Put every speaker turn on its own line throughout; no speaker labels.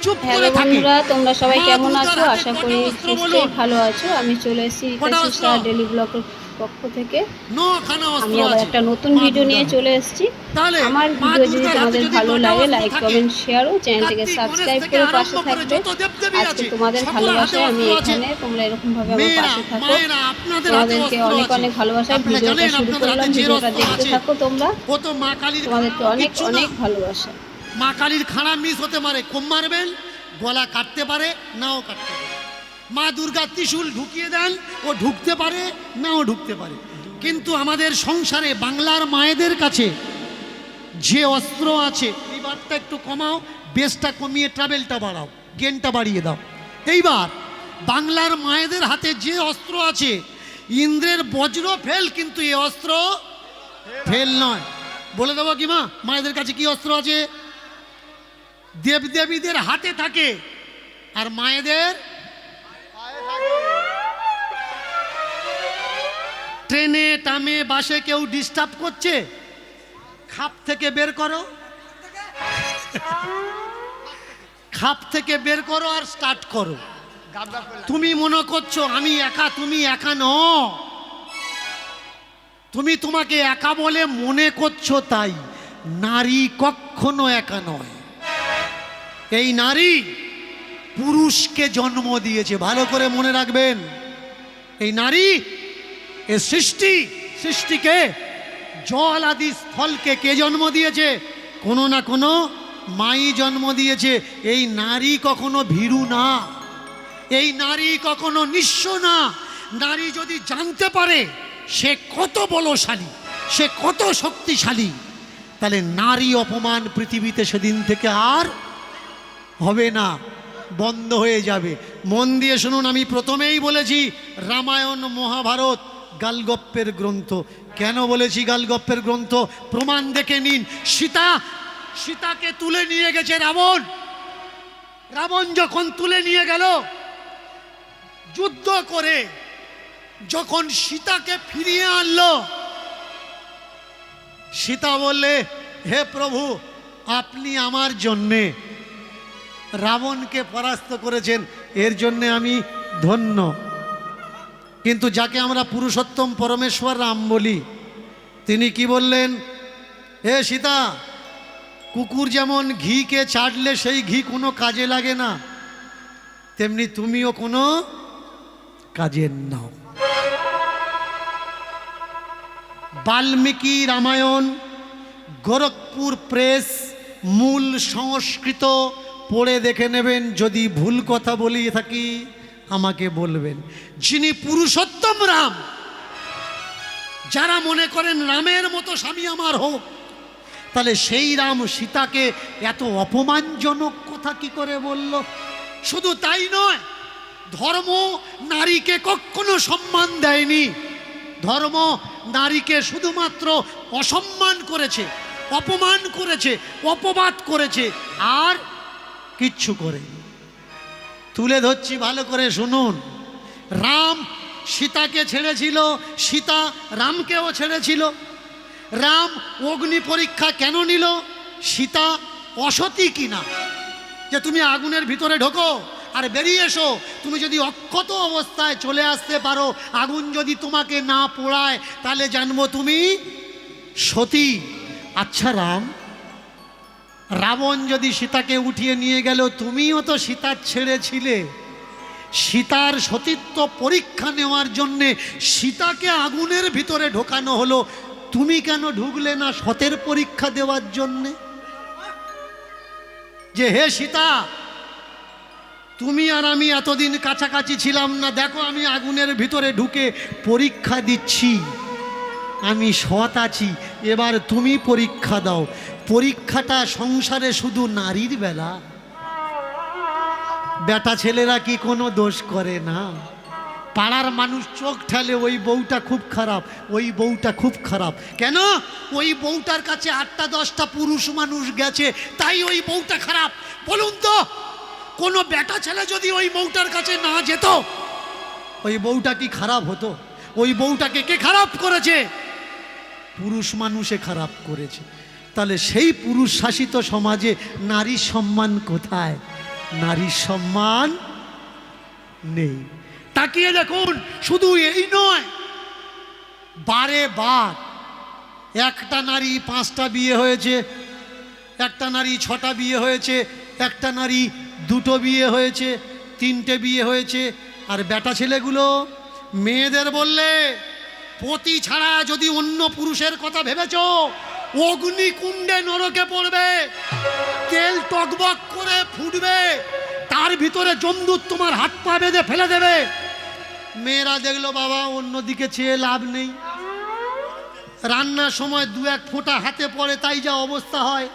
Hello বন্ধুরা, তোমরা সবাই কেমন আছো? আশা করি নিশ্চয়ই ভালো আছো। আমি চলে এসেছি রিতা ডেলি ব্লগের পক্ষ থেকে। আমি আবার একটা নতুন ভিডিও নিয়ে চলে এসেছি। আমার ভিডিও যদি তোমাদের ভালো লাগে, লাইক কমেন্ট শেয়ার ও চ্যানেলটিকে সাবস্ক্রাইব করে পাশে থাকবে। আজকে তোমাদের ভালোবাসায় আমি এখানে, তোমরা এরকম ভাবে আমার পাশে থাকো। তোমাদেরকে অনেক অনেক ভালোবাসা। ভিডিওটা শুরু করলাম, ভিডিওটা দেখতে থাকো তোমরা। তোমাদেরকে অনেক অনেক ভালোবাসা।
মা কালীর খাড়া মিস হতে পারে, কম মারবেন, গলা কাটতে পারে, নাও কাটতে পারে। মা দুর্গা ত্রিশূল ঢুকিয়ে দেন, ও ঢুকতে পারে, নাও ঢুকতে পারে। কিন্তু আমাদের সংসারে বাংলার মায়েদের কাছে যে অস্ত্র আছে, এই বারটা একটু কমাও, বেসটা কমিয়ে ট্রাভেলটা বাড়াও, গেনটা বাড়িয়ে দাও। এইবার বাংলার মায়েদের হাতে যে অস্ত্র আছে, ইন্দ্রের বজ্র ফেল, কিন্তু এই অস্ত্র ফেল নয়। বলে দেবো কি মা, মায়েদের কাছে কি অস্ত্র আছে? দেবদেবীদের হাতে থাকে, আর মায়েদের ট্রেনে টামে বাসে কেউ ডিস্টার্ব করছে, খাপ থেকে বের করো, খাপ থেকে বের করো আর স্টার্ট করো। তুমি মনে করছো আমি একা, তুমি একা নও। তুমি তোমাকে একা বলে মনে করছো, তাই নারী কখনো একা নয়। এই নারী পুরুষকে জন্ম দিয়েছে, ভালো করে মনে রাখবেন। এই নারী, এ সৃষ্টিকে, জল আদি স্থলকে কে জন্ম দিয়েছে? কোনো না কোনো মাই জন্ম দিয়েছে। এই নারী কখনো ভীরু না, এই নারী কখনো নিঃস্ব না। নারী যদি জানতে পারে সে কত বলশালী, সে কত শক্তিশালী, তাহলে নারী অপমান পৃথিবীতে সেদিন থেকে আর হবে না, বন্ধ হয়ে যাবে। মন দিয়ে শুনুন, আমি প্রথমেই বলেছি রামায়ণ মহাভারত গালগপ্পের গ্রন্থ। কেন বলেছি গালগপ্পের গ্রন্থ? প্রমাণ দেখে নিন। সীতাকে তুলে নিয়ে গেছে রাবণ। রাবণ যখন তুলে নিয়ে গেল, যুদ্ধ করে যখন সীতাকে ফিরিয়ে আনলো, সীতা বললে, হে প্রভু, আপনি আমার জন্যে রাবণকে পরাস্ত করেছেন, এর জন্যে আমি ধন্য। কিন্তু যাকে আমরা পুরুষোত্তম পরমেশ্বর রাম বলি, তিনি কি বললেন? হে সীতা, কুকুর যেমন ঘিকে চাটলে সেই ঘি কোনো কাজে লাগে না, তেমনি তুমিও কোনো কাজের নাও। বাল্মীকি রামায়ণ, গোরখপুর প্রেস, মূল সংস্কৃত পড়ে দেখে নেবেন। যদি ভুল কথা বলি থাকি আমাকে বলবেন। যিনি পুরুষোত্তম রাম, যারা মনে করেন রামের মতো স্বামী আমার হোক, তাহলে সেই রাম সীতাকে এত অপমানজনক কথা কি করে বলল? শুধু তাই নয়, ধর্ম নারীকে কখনো সম্মান দেয়নি। ধর্ম নারীকে শুধুমাত্র অসম্মান করেছে, অপমান করেছে, অপবাদ করেছে, আর কিচ্ছু করে। তুলে ধরছি, ভালো করে শুনুন। রাম সীতাকে ছেড়েছিল, সীতা রামকেও ছেড়েছিল। রাম অগ্নি পরীক্ষা কেন নিল? সীতা অসতী কিনা, যে তুমি আগুনের ভিতরে ঢোকো আর বেরিয়ে এসো। তুমি যদি অক্ষত অবস্থায় চলে আসতে পারো, আগুন যদি তোমাকে না পোড়ায়, তাহলে জানবো তুমি সতী। আচ্ছা রাম, রাবণ যদি সীতাকে উঠিয়ে নিয়ে গেল, তুমিও তো সীতার ছেড়েছিলে। সীতার সতীত্ব পরীক্ষা নেওয়ার জন্যে সীতাকে আগুনের ভিতরে ঢোকানো হলো, তুমি কেন ঢুকলে না সতের পরীক্ষা দেওয়ার জন্যে? যে হে সীতা, তুমি আর আমি এতদিন কাছাকাছি ছিলাম না, দেখো আমি আগুনের ভিতরে ঢুকে পরীক্ষা দিচ্ছি, আমি সৎ আছি, এবার তুমি পরীক্ষা দাও। পরীক্ষাটা সংসারে শুধু নারীর বেলা, বেটা ছেলেরা কি কোনো দোষ করে না? পাড়ার মানুষ চোখ ঠেলে, ওই বউটা খুব খারাপ, ওই বউটা খুব খারাপ। কেন? ওই বউটার কাছে 8টা 10টা পুরুষ মানুষ গেছে, তাই ওই বউটা খারাপ। বলুন তো, কোনো বেটা ছেলে যদি ওই বউটার কাছে না যেত, ওই বউটা কি খারাপ হতো? ওই বউটাকে কে খারাপ করেছে? পুরুষ মানুষে খারাপ করেছে। তাহলে সেই পুরুষ শাসিত সমাজে নারীর সম্মান কোথায়? নারীর সম্মান নেই। তাকিয়ে দেখুন, শুধু এই নয়, বারে বার একটা নারী 5টা বিয়ে হয়েছে, একটা নারী 6টা বিয়ে হয়েছে, একটা নারী 2টো বিয়ে হয়েছে, 3টে বিয়ে হয়েছে। আর বেটা ছেলেগুলো মেয়েদের বললে পতি ছাড়া যদি অন্য পুরুষের কথা ভেবেছ, অগ্নিকুণ্ডে নরকে পড়বে, তেল টকবক করে ফুটবে, তার ভিতরে জমদূত তোমার হাত পা বেঁধে ফেলে দেবে। মেয়েরা দেখলো বাবা অন্যদিকে চেয়ে লাভ নেই, রান্নার সময় 2-1 ফোঁটা হাতে পড়ে, তাই যা অবস্থা হয়।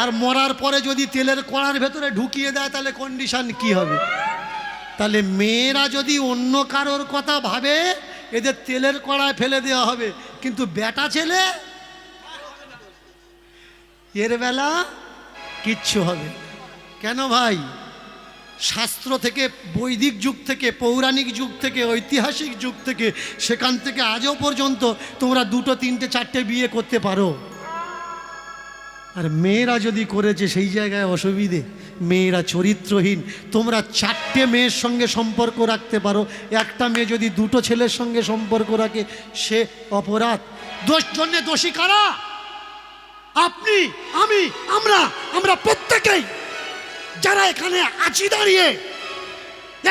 আর মরার পরে যদি তেলের কড়ার ভেতরে ঢুকিয়ে দেয় তাহলে কন্ডিশন কি হবে? তাহলে মেয়েরা যদি অন্য কারোর কথা ভাবে, এদের তেলের কড়ায় ফেলে দেওয়া হবে। কিন্তু বেটা ছেলে, এর বেলা কিচ্ছু হবে কেন ভাই? শাস্ত্র থেকে, বৈদিক যুগ থেকে, পৌরাণিক যুগ থেকে, ঐতিহাসিক যুগ থেকে, সেখান থেকে আজও পর্যন্ত তোমরা 2টো 3টে 4টে বিয়ে করতে পারো। আর মেয়েরা যদি করেছে সেই জায়গায় অসুবিধে, মেয়েরা চরিত্রহীন। তোমরা 4টে মেয়ের সঙ্গে সম্পর্ক রাখতে পারো, একটা মেয়ে যদি 2টো ছেলের সঙ্গে সম্পর্ক রাখে সে অপরাধ। জন্যে দোষী কারা? আপনি, আমি, আমরা প্রত্যেকেই যারা এখানে আছি দাঁড়িয়ে।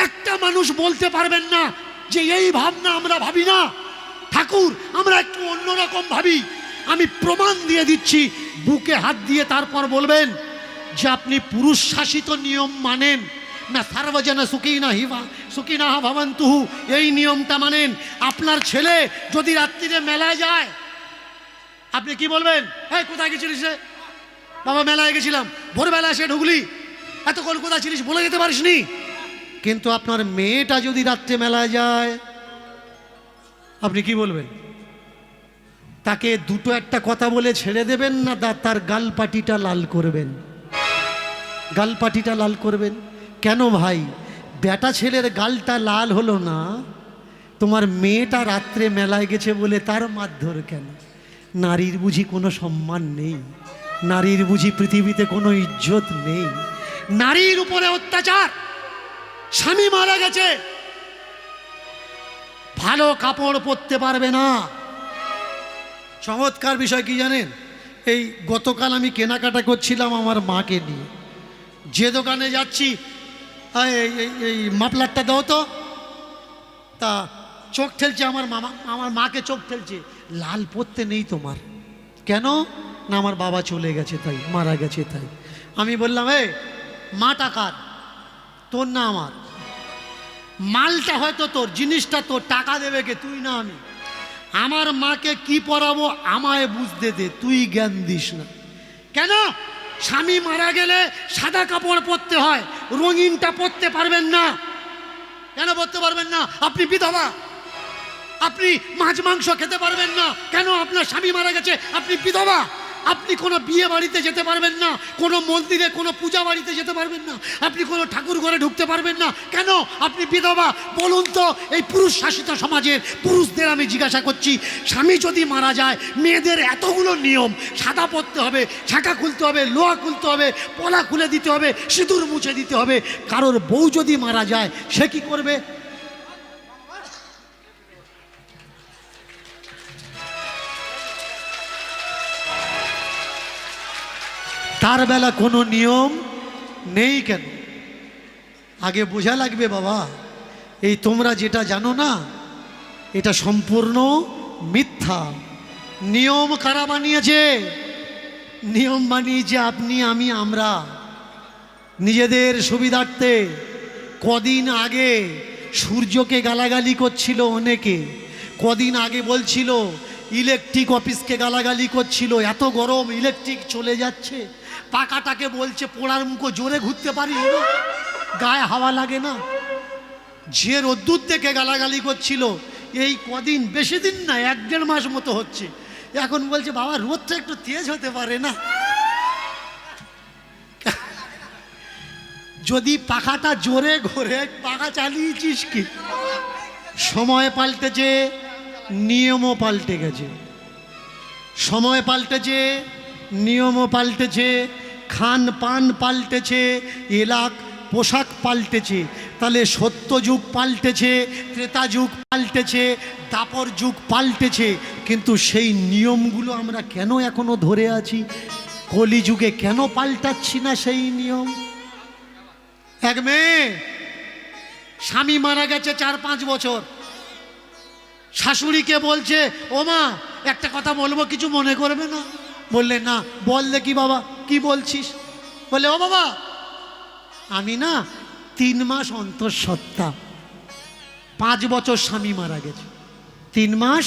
একটা মানুষ বলতে পারবেন না যে এই ভাবনা আমরা ভাবি না। ঠাকুর, আমরা একটু অন্যরকম ভাবি। আমি প্রমাণ দিয়ে দিচ্ছি, বুকে হাত দিয়ে তারপর বলবেন যে আপনি পুরুষ শাসিত নিয়ম মানেন না, সার্বজন সুখিনা ভবন্তুহু, এই নিয়মটা মানেন। আপনার ছেলে যদি রাত্রিরে মেলায় যায়, আপনি কি বলবেন? এই কোথায় গেছিলিস রে? বাবা মেলায় গেছিলাম। ভোরবেলা এসে ঢুকলি, এতক্ষণ কোথায় ছিলিস বলে যেতে পারিসনি? কিন্তু আপনার মেয়েটা যদি রাত্রে মেলায় যায়, আপনি কি বলবেন? তাকে 2টো একটা কথা বলে ছেড়ে দেবেন না তার গালপাটিটা লাল করবেন? গালপাটিটা লাল করবেন কেন ভাই? বেটা ছেলের গালটা লাল হলো না, তোমার মেয়েটা রাত্রে মেলায় গেছে বলে তার মারধর কেন? নারীর বুঝি কোনো সম্মান নেই? নারীর বুঝি পৃথিবীতে কোনো ইজ্জত নেই? নারীর উপরে অত্যাচার, স্বামী মারা গেছে, ভালো কাপড় পরতে পারবে না। চমৎকার বিষয় কি জানেন? এই গতকাল আমি কেনাকাটা করছিলাম আমার মাকে নিয়ে, যে দোকানে যাচ্ছি, এই মাফলারটা দাও তো, তা চোখ ঠেলছে আমার মাকে চোখ ঠেলছে, লাল পরতে নেই তোমার। কেন না? আমার বাবা চলে গেছে তাই, মারা গেছে তাই। আমি বললাম, মা টাকার, তোর না আমার। মালটা হয়তো তোর, জিনিসটা তোর, টাকা দেবে কে? তুই না আমি। আমার মাকে কি পরাবো আমায় বুঝতে দে, তুই জ্ঞান দিস না। কেন? স্বামী মারা গেলে সাদা কাপড় পরতে হয়, রঙিনটা পরতে পারবেন না। কেন পরতে পারবেন না? আপনি বিধবা, আপনি মাছ মাংস খেতে পারবেন না। কেন? আপনার স্বামী মারা গেছে, আপনি বিধবা। আপনি কোনো বিয়ে বাড়িতে যেতে পারবেন না, কোনো মন্দিরে, কোনো পূজা বাড়িতে যেতে পারবেন না, আপনি কোনো ঠাকুর ঘরে ঢুকতে পারবেন না। কেন? আপনি বিধবা। বলুন তো, এই পুরুষ শাসিত সমাজের পুরুষদের আমি জিজ্ঞাসা করছি, স্বামী যদি মারা যায়, মেয়েদের এতগুলো নিয়ম, সাদা পরতে হবে, ছাঁকা খুলতে হবে, লোহা খুলতে হবে, পলা খুলে দিতে হবে, সিঁদুর মুছে দিতে হবে। কারোর বউ যদি মারা যায়, সে কি করবে? তার বেলা কোনো নিয়ম নেই কেন? আগে বোঝা লাগবে বাবা, এই তোমরা যেটা জানো না, এটা সম্পূর্ণ মিথ্যা। নিয়ম কারা বানিয়েছে? নিয়ম বানিয়েছে আপনি, আমি, আমরা, নিজেদের সুবিধার্থে। কদিন আগে সূর্যকে গালাগালি করছিল অনেকে, কদিন আগে বলছিল ইলেকট্রিক অফিসকে গালাগালি করছিল, এত গরম, ইলেকট্রিক চলে যাচ্ছে। পাকাটাকে বলছে পোড়ার মুখো, জোরে ঘুরতে পারি না, গায়ে হাওয়া লাগে না। যে রোদ্দুর থেকে গালাগালি করছিল, এই কদিন, বেশি দিন না, 1-1.5 মাস মতো হচ্ছে, এখন বলছে বাবা রোদটা একটু তেজ হতে পারে না। যদি পাখাটা জোরে ঘোরে, পাখা চালিয়েছিস কি? সময় পাল্টেছে, নিয়মও পাল্টে গেছে। সময় পাল্টেছে, নিয়মও পাল্টেছে, খান পান পাল্টেছে, এলাক পোশাক পাল্টেছে, তাহলে সত্য যুগ পাল্টেছে, ত্রেতা যুগ পাল্টেছে, দাপর যুগ পাল্টেছে, কিন্তু সেই নিয়মগুলো আমরা কেন এখনো ধরে আছি? কলিযুগে কেন পাল্টাচ্ছি না সেই নিয়ম? এক মেয়ে স্বামী মারা গেছে 4-5 বছর, শাশুড়িকে বলছে, ও মা একটা কথা বলবো, কিছু মনে করবে না? বললে না। বল দেখি বাবা, কি বলছিস? বলে, ও বাবা, আমি না 3 মাস অন্তঃসত্ত্বা, 5 বছর স্বামী মারা গেছে, 3 মাস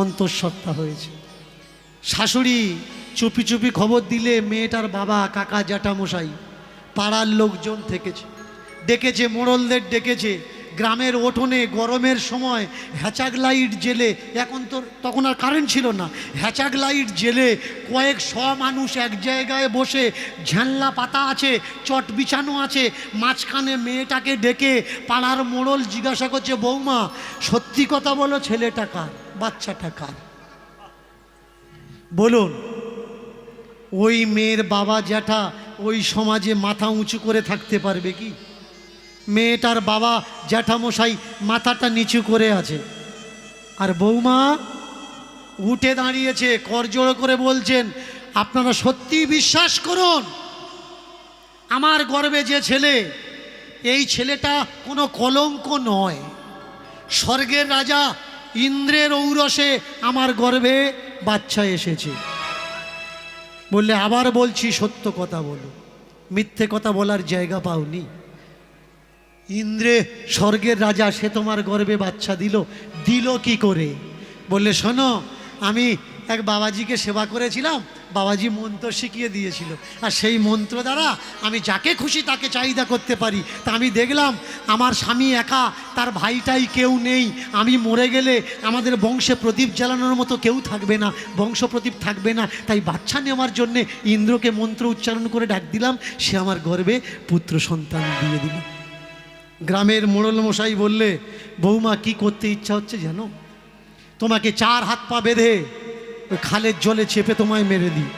অন্তঃসত্ত্বা হয়েছে। শাশুড়ি চুপি চুপি খবর দিলে মেয়েটার বাবা, কাকা, জ্যাঠামশাই, পাড়ার লোকজন থেকেছে, ডেকেছে, মোড়লদের ডেকেছে, গ্রামের উঠোনে গরমের সময় হ্যাচাক লাইট জেলে, এখন তো তখন আর কারেন্ট ছিল না, হ্যাচাক লাইট জেলে কয়েকশো মানুষ এক জায়গায় বসে, ঝানলা পাতা আছে, চট বিছানো আছে, মাঝখানে মেয়েটাকে ডেকে পাড়ার মোড়ল জিজ্ঞাসা করছে, বৌমা সত্যি কথা বলো, ছেলেটা কার, বাচ্চাটা কার? বলুন। ওই মেয়ের বাবা জ্যাঠা ওই সমাজে মাথা উঁচু করে থাকতে পারবে কি? মেয়েটার বাবা জ্যাঠামশাই মাথাটা নিচু করে আছে, আর বৌমা উঠে দাঁড়িয়েছে, করজোড়ো করে বলছেন, আপনারা সত্যি বিশ্বাস করুন, আমার গর্ভে যে ছেলে, এই ছেলেটা কোনো কলঙ্ক নয়, স্বর্গের রাজা ইন্দ্রের ঔরসে আমার গর্ভে বাচ্চা এসেছে। বললে, আবার বলছি সত্য কথা বলো, মিথ্যে কথা বলার জায়গা পাওনি। ইন্দ্রে স্বর্গের রাজা, সে তোমার গর্ভে বাচ্চা দিল কি করে? বললে, শোনো, আমি এক বাবাজিকে সেবা করেছিলাম, বাবাজি মন্ত্র শিখিয়ে দিয়েছিল, আর সেই মন্ত্র দ্বারা আমি যাকে খুশি তাকে চাহিদা করতে পারি। তা আমি দেখলাম আমার স্বামী একা, তার ভাইটাই কেউ নেই, আমি মরে গেলে আমাদের বংশে প্রদীপ জ্বালানোর মতো কেউ থাকবে না, বংশ প্রদীপ থাকবে না, তাই বাচ্চা নেওয়ার জন্যে ইন্দ্রকে মন্ত্র উচ্চারণ করে ডাক দিলাম, সে আমার গর্ভে পুত্র সন্তান দিয়ে দিল। গ্রামের মোড়ল মশাই বললে, বৌমা কি করতে ইচ্ছা হচ্ছে জানো? তোমাকে 4 হাত পা বেঁধে ওই খালের জলে চেপে তোমায় মেরে দিই,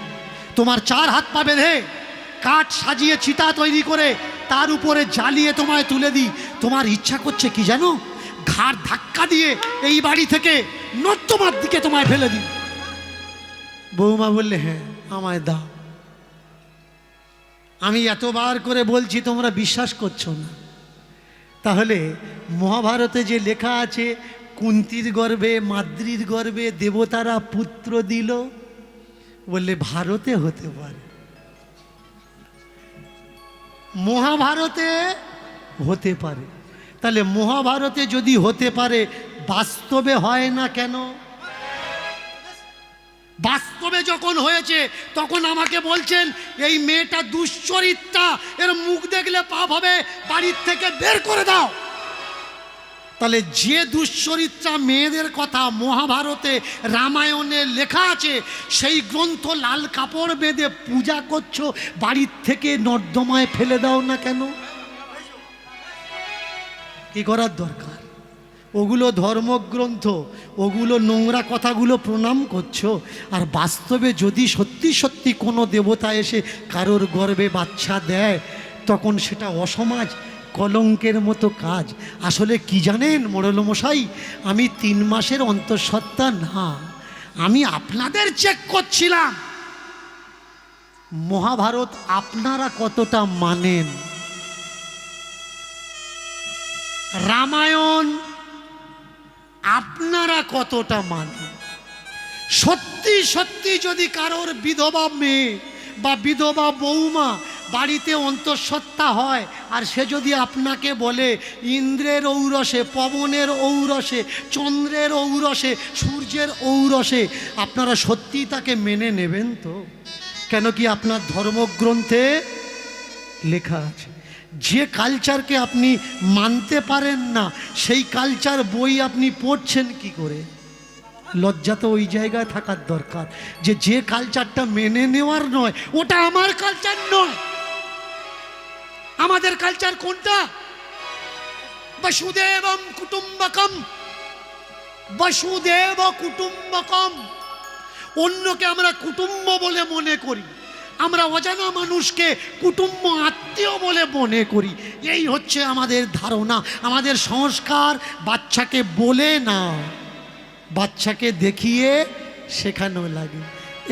তোমার 4 হাত পা বেঁধে কাঠ সাজিয়ে চিতা তৈরি করে তার উপরে জ্বালিয়ে তোমায় তুলে দিই। তোমার ইচ্ছা করছে কি জানো? ঘাড় ধাক্কা দিয়ে এই বাড়ি থেকে নর্দমার দিকে তোমায় ফেলে দিই। বৌমা বললে, হ্যাঁ আমায় দাও। আমি এতবার করে বলছি, তোমরা বিশ্বাস করছো না। তাহলে মহাভারতে যে লেখা আছে, কুন্তির গর্ভে, মাদ্রির গর্ভে দেবতারা পুত্র দিল, বললে ভারতে হতে পারে, মহাভারতে হতে পারে। তাহলে মহাভারতে যদি হতে পারে, বাস্তবে হয় না কেন? বাস্তবে যখন হয়েছে তখন আমাকে বলছেন, এই মেয়েটা দুশ্চরিত্রা, এর মুখ দেখলে পাপ হবে, বাড়ির থেকে বের করে দাও। তাহলে যে দুশ্চরিত্রা মেয়েদের কথা মহাভারতে, রামায়ণে লেখা আছে, সেই গ্রন্থ লাল কাপড় বেঁধে পূজা করছো, বাড়ির থেকে নর্দমায় ফেলে দাও না কেন? কি করার দরকার? ওগুলো ধর্মগ্রন্থ, ওগুলো নোংরা কথাগুলো প্রণাম করছো। আর বাস্তবে যদি সত্যি সত্যি কোনো দেবতা এসে কারোর গর্ভে বাচ্চা দেয়, তখন সেটা অসমাজ, কলঙ্কের মতো কাজ। আসলে কি জানেন মোড়ল মশাই, আমি 3 মাসের অন্তঃসত্ত্বা না, আমি আপনাদের চেক করছিলাম মহাভারত আপনারা কতটা মানেন, রামায়ণ আপনারা কতটা মানেন। সত্যি সত্যি যদি কারোর বিধবা মেয়ে বা বিধবা বৌমা বাড়িতে অন্তঃসত্ত্বা হয়, আর সে যদি আপনাকে বলে ইন্দ্রের ঔরসে, পবনের ঔরসে, চন্দ্রের ঔরসে, সূর্যের ঔরসে, আপনারা সত্যি তাকে মেনে নেবেন তো? কেন কি আপনার ধর্মগ্রন্থে লেখা আছে। যে কালচারকে আপনি মানতে পারেন না, সেই কালচার বই আপনি পড়ছেন কি করে? লজ্জা তো ওই জায়গায় থাকার দরকার, যে কালচারটা মেনে নেওয়ার নয়, ওটা আমার কালচার নয়। আমাদের কালচার কোনটা? বসুদেবম কুটুম্বকম, বসুদেব কুটুম্বকম। অন্যকে আমরা কুটুম্ব বলে মনে করি, আমরা অজানা মানুষকে কুটুম্ব আত্মীয় বলে মনে করি। এই হচ্ছে আমাদের ধারণা, আমাদের সংস্কার। বাচ্চাকে বলে না, বাচ্চাকে দেখিয়ে শেখানো লাগে।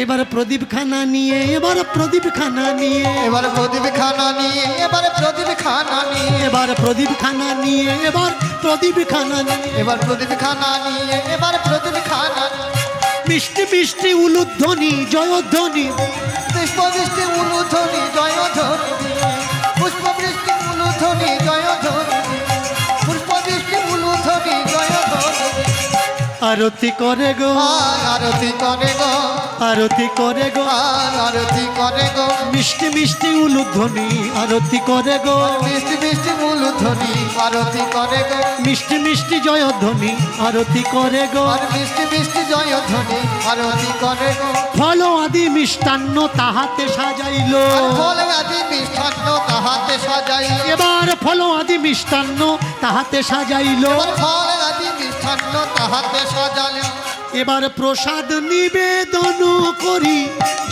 এবার প্রদীপ খানা নিয়ে, এবার প্রদীপ খানা নিয়ে,
এবার প্রদীপ খানা নিয়ে, এবার প্রদীপ খানা নিয়ে,
এবার প্রদীপ খানা নিয়ে, এবার প্রদীপ খানা নিয়ে,
এবার প্রদীপ খানা নিয়ে, এবার প্রদীপ খানা নিয়ে।
মিষ্টি মিষ্টি উলুধ্বনি জয়ধ্বনি,
পুষ্প বৃষ্টি উলুধ্বনি জয়ধ্বনি দিয়ে, পুষ্প বৃষ্টি উলুধ্বনি জয়ধ্বনি দিয়ে, পুষ্প বৃষ্টি উলুধ্বনি জয়ধ্বনি দিয়ে।
আরতি করে গো,
আরতি করে গো,
আরতি করে গো,
আরতি করে গো,
মিষ্টি মিষ্টি উলুধ্বনি আরতি করে গো,
মিষ্টি মিষ্টি উলুধ্বনি আরতি করে গো,
মিষ্টি মিষ্টি জয়ধ্বনি আরতি করে গো।
আর মিষ্টি মিষ্টি জয়ধ্বনি আরতি করে গো।
ফল আদি মিষ্টান্ন তাহাতে সাজাইল,
আর ফল আদি মিষ্টান্ন তাহাতে সাজাইল,
এবার ফল আদি মিষ্টান্ন তাহাতে সাজাইল,
এবার ফল আদি মিষ্টান্ন তাহাতে সাজাইল।
এবার প্রসাদ নিবেদন করি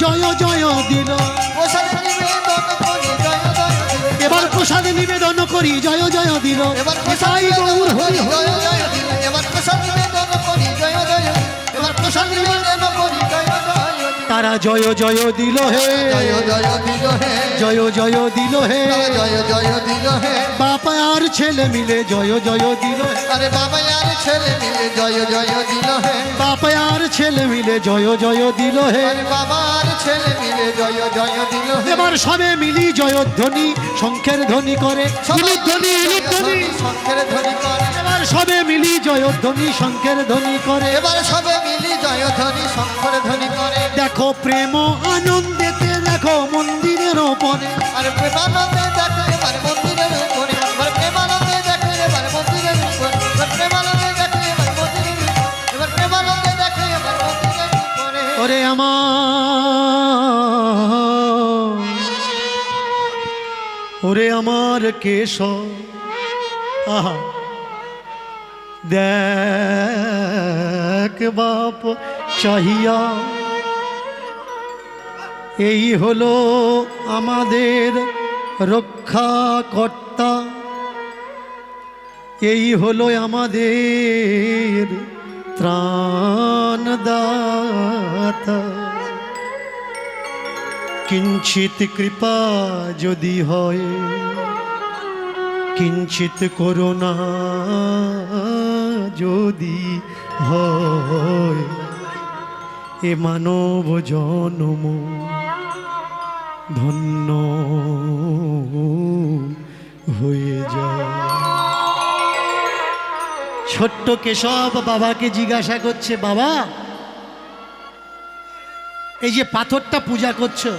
জয় জয় দিল,
প্রসাদ নিবেদন করি জয় জয় দিল,
এবার প্রসাদ নিবেদন করি জয় জয় দিল।
এবার প্রসাদ
নিতাই
নিবেদন
গৌর
করি
হরি হরি।
জয় জয় দিল, এবার প্রসাদ নিবেদন করি জয় জয় দিল, এবার প্রসাদ নিবেদন করি জয় জয় দিল।
তারা জয় জয় দিল হে,
জয় জয় দিল হে,
জয় জয় দিল হে,
জয় জয় দিল হে।
বাপ আর ছেলে মিলে জয় জয় দিল হে,
আরে বাবা আর ছেলে মিলে জয় জয় দিল হে,
বাপ আর ছেলে মিলে জয় জয় দিল হে।
আরে বাবা আর ছেলে মিলে জয় জয় দিল হে।
এবার সবে মিলি জয়ধ্বনি শঙ্খের ধ্বনি করে, উলুধ্বনি উলুধ্বনি।
শঙ্খের ধ্বনি করে,
এবার সবে মিলি জয়ধ্বনি শঙ্খের ধ্বনি করে।
এবার সবে মিলি জয় ধ্বনি শঙ্খর ধ্বনি করে।
দেখো প্রেম আনন্দেতে দেখো মন্দিরের ওপরে,
আর প্রেমানন্দে দেখো এবার মন্দিরের উপরে, এবার প্রেমানন্দে দেখো এবার মন্দিরের উপরে, এবার প্রেমানন্দে দেখো এবার মন্দিরের উপরে, এবার প্রেমানন্দে দেখো এবার মন্দিরের উপরে।
ওরে আমার, ওরে আমার কেশব, আহা দেখ বাপ চাহিয়া, এই হলো আমাদের রক্ষাকর্তা, এই হলো আমাদের ত্রাণদাতা। কিঞ্চিত কৃপা যদি হয়, কিঞ্চিত করুণা যদি হয়, এ মানব জন্ম ধন্য হয়ে যায়। ছোট্ট কেশব বাবাকে জিজ্ঞাসা করছে, বাবা এই যে পাথরটা পূজা করছো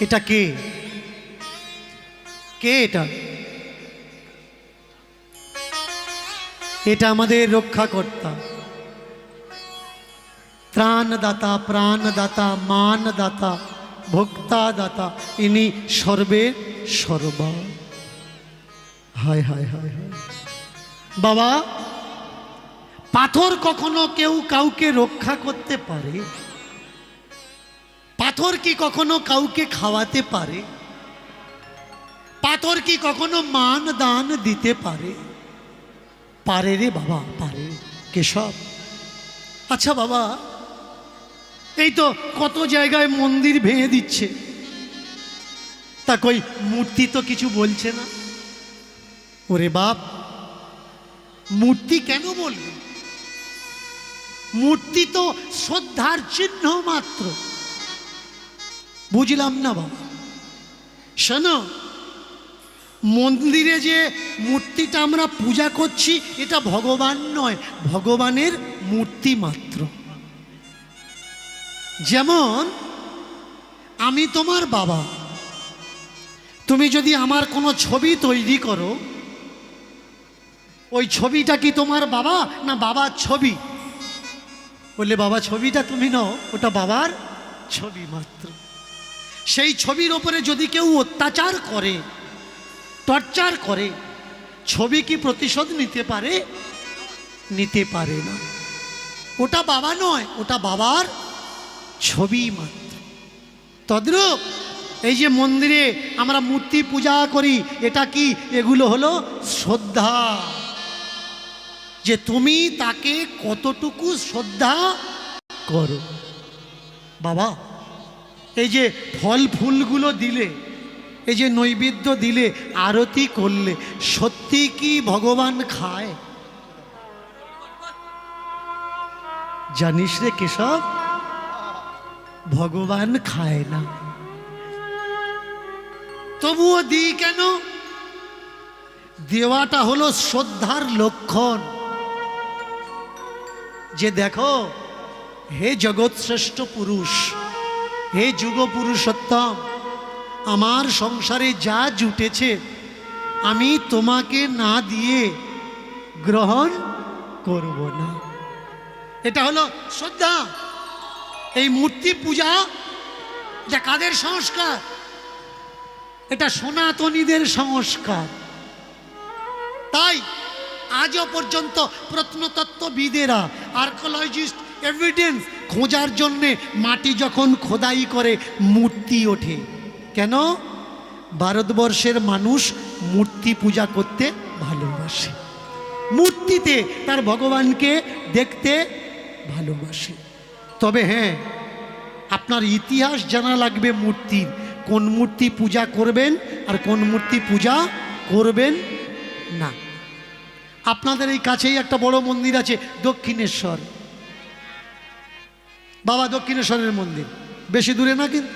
এটা কে? কে এটা? এটা আমাদের রক্ষাকর্তা, ত্রাণদাতা, প্রাণদাতা, মানদাতা, ভোক্তাদাতা, ইনি সর্বে সর্বা। হায় হায় হায় হায় বাবা, পাথর কখনো কেউ কাউকে রক্ষা করতে পারে? পাথর কি কখনো কাউকে খাওয়াতে পারে? পাথর কি কখনো মান দান দিতে পারে? পারে রে বাবা, পারে কেশব। আচ্ছা বাবা, এই তো কত জায়গায় মন্দির ভেঙে দিচ্ছে, তা কই মূর্তি তো কিছু বলছে না। ওরে বাপ, মূর্তি কেন বলবে? মূর্তি তো শ্রদ্ধার চিহ্ন মাত্র। বুঝলাম না বাবা। শোনো, মন্দিরে যে মূর্তিটা আমরা পূজা করছি এটা ভগবান নয়, ভগবানের মূর্তি মাত্র। যেমন আমি তোমার বাবা, তুমি যদি আমার কোনো ছবি তৈরি করো, ওই ছবিটা কি তোমার বাবা না বাবার ছবি? বললে বাবা ছবিটা তুমি নাও, ওটা বাবার ছবি মাত্র। সেই ছবির ওপরে যদি কেউ অত্যাচার করে, টর্চার করে, ছবি কি প্রতিশোধ নিতে পারে? নিতে পারে না। ওটা বাবা নয়, ওটা বাবার ছবি মাত্র। তদ্রূপ এই যে মন্দিরে আমরা মূর্তি পূজা করি, এটা কি? এগুলো হলো শ্রদ্ধা, যে তুমি তাকে কতটুকু শ্রদ্ধা করো। বাবা, এই যে ফল ফুলগুলো দিলে, এই যে নৈবেদ্য দিলে, আরতি করলে, সত্যি কি ভগবান খায়? জানিস রে কেশব, ভগবান খায় না। তবুও দিই কেন? দেওয়াটা হলো শ্রদ্ধার লক্ষণ, যে দেখো হে জগৎ শ্রেষ্ঠ পুরুষ, হে যুগ পুরুষোত্তম, আমার সংসারে যা জুটেছে আমি তোমাকে না দিয়ে গ্রহণ করব না। এটা হলো শ্রদ্ধা। এই মূর্তি পূজা এটা কাদের সংস্কার? এটা সনাতনীদের সংস্কার। তাই আজও পর্যন্ত প্রত্নতত্ত্ববিদেরা, আর্কোলজিস্ট এভিডেন্স খোঁজার জন্যে মাটি যখন খোদাই করে মূর্তি ওঠে। কেন? ভারতবর্ষের মানুষ মূর্তি পূজা করতে ভালোবাসে, মূর্তিতে তার ভগবানকে দেখতে ভালোবাসে। তবে হ্যাঁ, আপনার ইতিহাস জানা লাগবে মূর্তির, কোন মূর্তি পূজা করবেন আর কোন মূর্তি পূজা করবেন না। আপনাদের এই কাছেই একটা বড় মন্দির আছে দক্ষিণেশ্বর, বাবা দক্ষিণেশ্বরের মন্দির, বেশি দূরে না কিন্তু।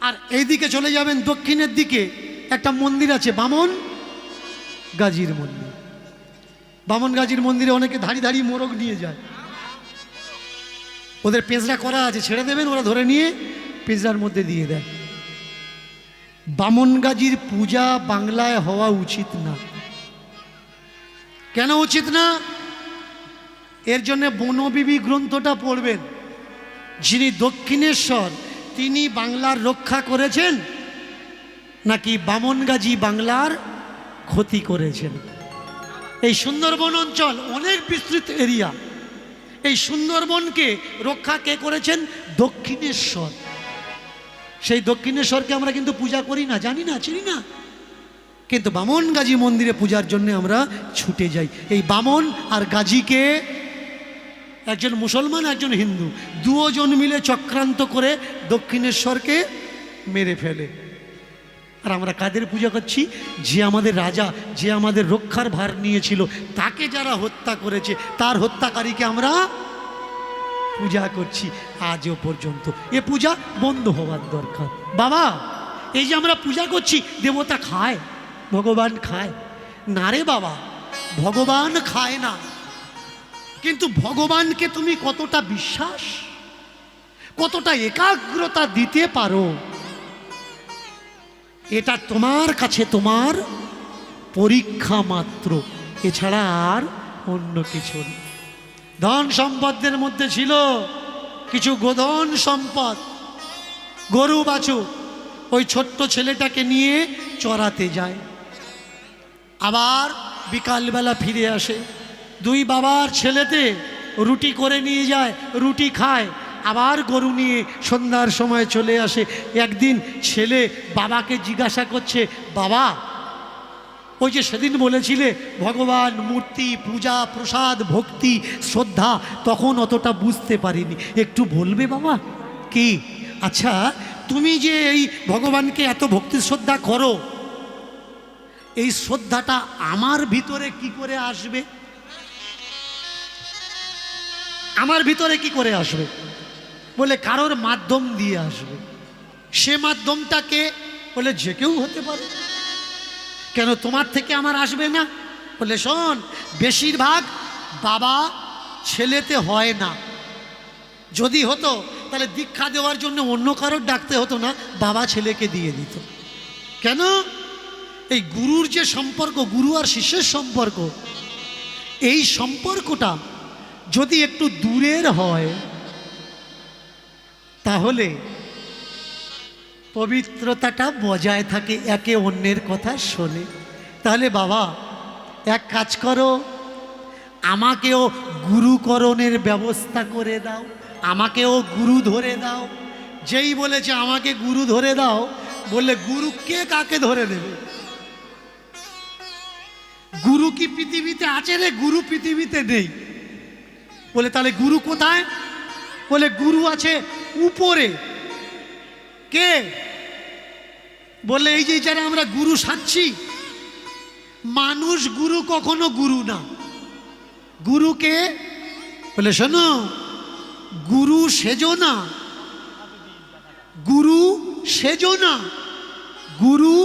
আর এইদিকে চলে যাবেন দক্ষিণের দিকে, একটা মন্দির আছে বামন গাজীর মন্দির। বামন গাজীর মন্দিরে অনেকে ধাড়ি ধাড়ি মোরগ নিয়ে যায়, ওদের পেঁচড়া করা আছে, ছেড়ে দেবেন, ওরা ধরে নিয়ে পেঁচড়ার মধ্যে দিয়ে দেয়। বামন গাজীর পূজা বাংলায় হওয়া উচিত না। কেন উচিত না? এর জন্য বনবিবি গ্রন্থটা পড়বেন। যিনি দক্ষিণেশ্বর তিনি বাংলার রক্ষা করেছেন নাকি বামন গাজী বাংলার ক্ষতি করেছেন? এই সুন্দরবন অঞ্চল অনেক বিস্তৃত এরিয়া, এই সুন্দরবনকে রক্ষা কে করেছেন? দক্ষিণেশ্বর। সেই দক্ষিণেশ্বরকে আমরা কিন্তু পূজা করি না, জানি না, চিনি না, কিন্তু বামন গাজী মন্দিরে পূজার জন্য আমরা ছুটে যাই। এই বামন আর গাজীকে, একজন মুসলমান একজন হিন্দু, দুজন মিলে চক্রান্ত করে দক্ষিণেশ্বরকে মেরে ফেলে। আর আমরা কাদের পূজা করছি? যে আমাদের রাজা, যে আমাদের রক্ষার ভার নিয়েছিল, তাকে যারা হত্যা করেছে তার হত্যাকারীকে আমরা পূজা করছি আজও পর্যন্ত। এ পূজা বন্ধ হওয়ার দরকার। বাবা, এই যে আমরা পূজা করছি, দেবতা খায়, ভগবান খায় না রে বাবা, ভগবান খায় না। কিন্তু ভগবানকে তুমি কতটা বিশ্বাস, কতটা একাগ্রতা দিতে পারো, এটা তোমার কাছে তোমার পরীক্ষা মাত্র, এছাড়া আর অন্য কিছু না। ধন সম্পদের মধ্যে ছিল কিছু গোধন সম্পদ, গরু বাছুর। ওই ছোট্ট ছেলেটাকে নিয়ে চড়াতে যায়, আবার বিকালবেলা ফিরে আসে। দুই বাবার ছেলেতে রুটি করে নিয়ে যায়, রুটি খায়, আবার গরু নিয়ে সন্ধ্যার সময় চলে আসে। একদিন ছেলে বাবাকে জিজ্ঞাসা করছে, বাবা ওই যে সেদিন বলেছিলে ভগবান মূর্তি পূজা প্রসাদ ভক্তি শ্রদ্ধা, তখন অতটা বুঝতে পারিনি, একটু বলবে বাবা? কি? আচ্ছা, তুমি যে এই ভগবানকে এত ভক্তি শ্রদ্ধা করো, এই শ্রদ্ধাটা আমার ভিতরে কি করে আসবে? আমার ভিতরে কি করে আসবে? বলে কারোর মাধ্যম দিয়ে আসবে। সে মাধ্যমটাকে বলে যে কেউ হতে পারে। কেন তোমার থেকে আমার আসবে না? বলে শোন, বেশিরভাগ বাবা ছেলেতে হয় না, যদি হতো তাহলে দীক্ষা দেওয়ার জন্য অন্য কারোর ডাকতে হতো না, বাবা ছেলেকে দিয়ে দিত। কেন? এই গুরুর যে সম্পর্ক, গুরু আর শিষ্যের সম্পর্ক, এই সম্পর্কটা যদি একটু দূরের হয় তাহলে পবিত্রতাটা বজায় থাকে, একে অন্যের কথা শোনে। তাহলে বাবা এক কাজ করো, আমাকেও গুরুকরণের ব্যবস্থা করে দাও, আমাকেও গুরু ধরে দাও, যেই বলেছে আমাকে গুরু ধরে দাও, বললে গুরু কে কাকে ধরে দেবে? গুরু কি পৃথিবীতে আছে রে? গুরু পৃথিবীতে নেই। বলে তাহলে গুরু কোথায়? বলে গুরু আছে উপরে। কে? বলে এই যে যারা আমরা গুরু সাচ্ছি, মানুষ গুরু কখনো গুরু না। গুরু কে? বলে শোনো, গুরু সেজো না, গুরু সেজো না, গুরু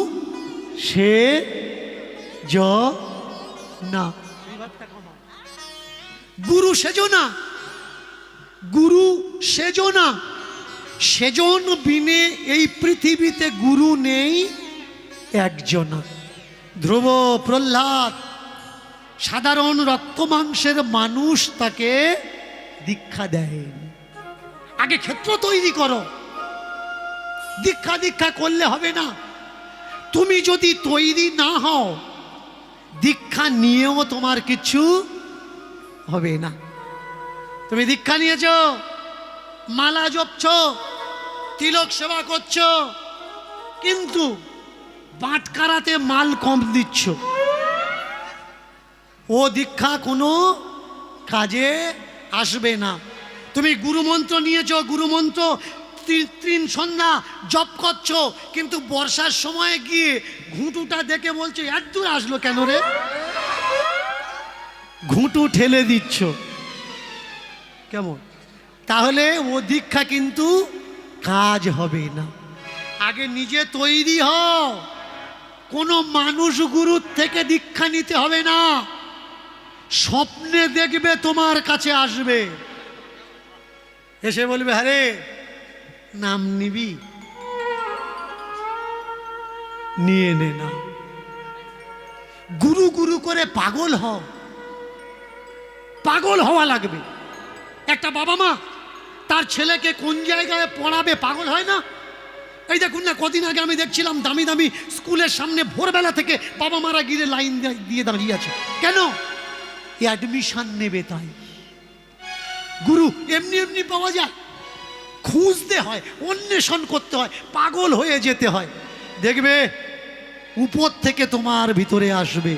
সে জ না। গুরু সেজো না, গুরু সেজো না। সেজন বিনে এই পৃথিবীতে গুরু নেই একজন। ধ্রুব, প্রহ্লাদ সাধারণ রক্ত মাংসের মানুষ, তাকে দীক্ষা দেয়। আগে ক্ষেত্র তৈরি করো, দীক্ষা দীক্ষা করলে হবে না। তুমি যদি তৈরি না হও, দীক্ষা নিয়েও তোমার কিছু হবে না। তুমি দীক্ষা নিয়েছ, মালা জপছ, তিলক সেবা করছো, কিন্তু বাটকারাতে মাল কম দিচ্ছ, ও দীক্ষা কোনো কাজে আসবে না। তুমি গুরুমন্ত্র নিয়েছ, গুরুমন্ত্র তিন সন্ধ্যা জপ করছো, কিন্তু বর্ষার সময় গিয়ে ঘুঁটুটা দেখে বলছো এত দূর আসলো কেন রে? ঘুঁটু ঠেলে দিচ্ছ, কেমন? তাহলে ও দীক্ষা কিন্তু কাজ হবে না। আগে নিজে তৈরি হও। কোনো মানুষ গুরুর থেকে দীক্ষা নিতে হবে না। স্বপ্নে দেখবে তোমার কাছে আসবে, এসে বলবে আরে নাম নিবি, নিয়ে নে না। গুরু গুরু করে পাগল হও, পাগল হওয়া লাগবে। একটা বাবা মা তার ছেলেকে কোন জায়গায় পড়াবে পাগল হয় না? এই দেখুন না, কদিন আগে আমি দেখছিলাম দামি দামি স্কুলের সামনে ভোরবেলা থেকে বাবা মারা গিয়ে লাইন দিয়ে দাঁড়িয়ে আছে। কেন? অ্যাডমিশন নেবে তাই। গুরু এমনি এমনি পাওয়া যায়? খুঁজতে হয়, অন্বেষণ করতে হয়, পাগল হয়ে যেতে হয়। দেখবে উপর থেকে তোমার ভিতরে আসবে।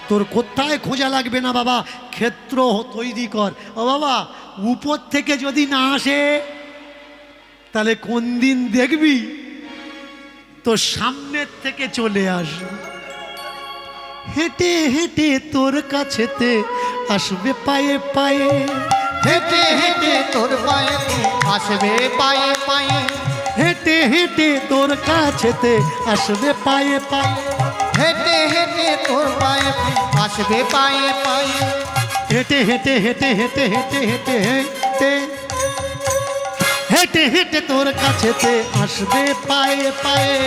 তোর কোথায় খোঁজা লাগবে না বাবা, ক্ষেত্র তৈরি কর। ও বাবা, উপর থেকে যদি না আসে, তাহলে কোন দিন দেখবি তোর সামনের থেকে চলে আসবে। হেঁটে হেঁটে তোর কাছেতে আসবে পায়ে পায়ে,
হেঁটে হেঁটে তোর পায়ে আসবে পায়ে পায়ে,
হেঁটে হেঁটে তোর কাছেতে আসবে পায়ে পায়ে,
হেঁটে হেঁটে তোর পায়ে আসবে পায়ে পায়ে,
হেঁটে হেঁটে হেঁটে হেঁটে হেঁটে হেঁটে হেঁটে হেঁটে হেঁটে তোর কাছেতে আসবে পায়ে পায়ে,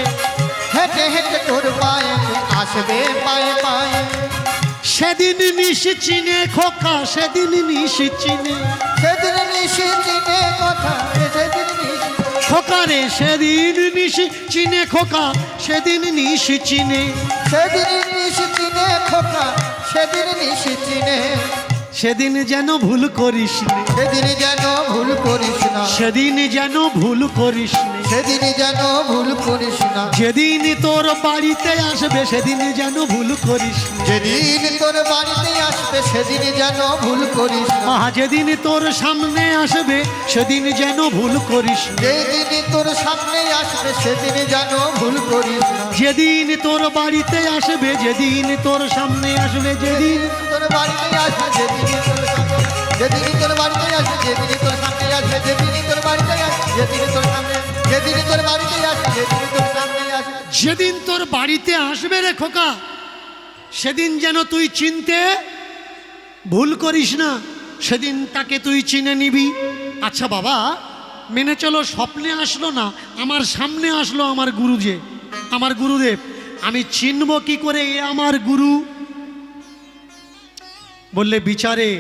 হেঁটে হেঁটে তোর পায়ে আসবে পায়ে পায়ে।
সেদিন নিশি চিনে খোকা, সেদিন নিশি চিনে,
সেদিন নিশি চিনে কথা, সেদিন নিশি
খোকা রে সেদিন নিশি চিনে খোকা, সেদিন নিশি চিনে,
সেদিন নিশি চিনে খোকা, সেদিন নিশি চিনে,
সেদিন যেন ভুল করিস নে,
সেদিন যেন ভুল করিস না,
সেদিন যেন ভুল করিস নে,
সেদিন যেন ভুল করিস না,
যেদিন তোর বাড়িতে আসবে সেদিন যেন ভুল করিস নে,
যেদিন তোর বাড়িতে আসবে সেদিন যেন ভুল করিস না,
আহা যেদিন তোর সামনে আসবে সেদিন যেন ভুল করিস নে,
যেদিন তোর সামনে আসবে সেদিন যেন ভুল করিস না,
যেদিন তোর বাড়িতে আসবে, যেদিন তোর সামনে আসবে, যেদিন
তোর বাড়িতে আসবে, যেদিন তোর সামনে, যেদিন তোর বাড়িতে আসবে, যেদিন তোর সামনে আসবে, যেদিন তোর বাড়িতে আসবে, যেদিন তোর সামনে, যেদিন তোর বাড়িতে আসবে, যেদিন তোর সামনে আসবে,
যেদিন তোর বাড়িতে আসবে রে খোকা, সেদিন যেন তুই চিনতে ভুল করিস না, সেদিন তাকে তুই চিনে নিবি। আচ্ছা বাবা, মেনে চলো স্বপ্নে আসলো না, আমার সামনে আসলো আমার গুরুজি, আমার গুরুদেব, আমি চিনব কি করে এ আমার গুরু? বললে বিচারে,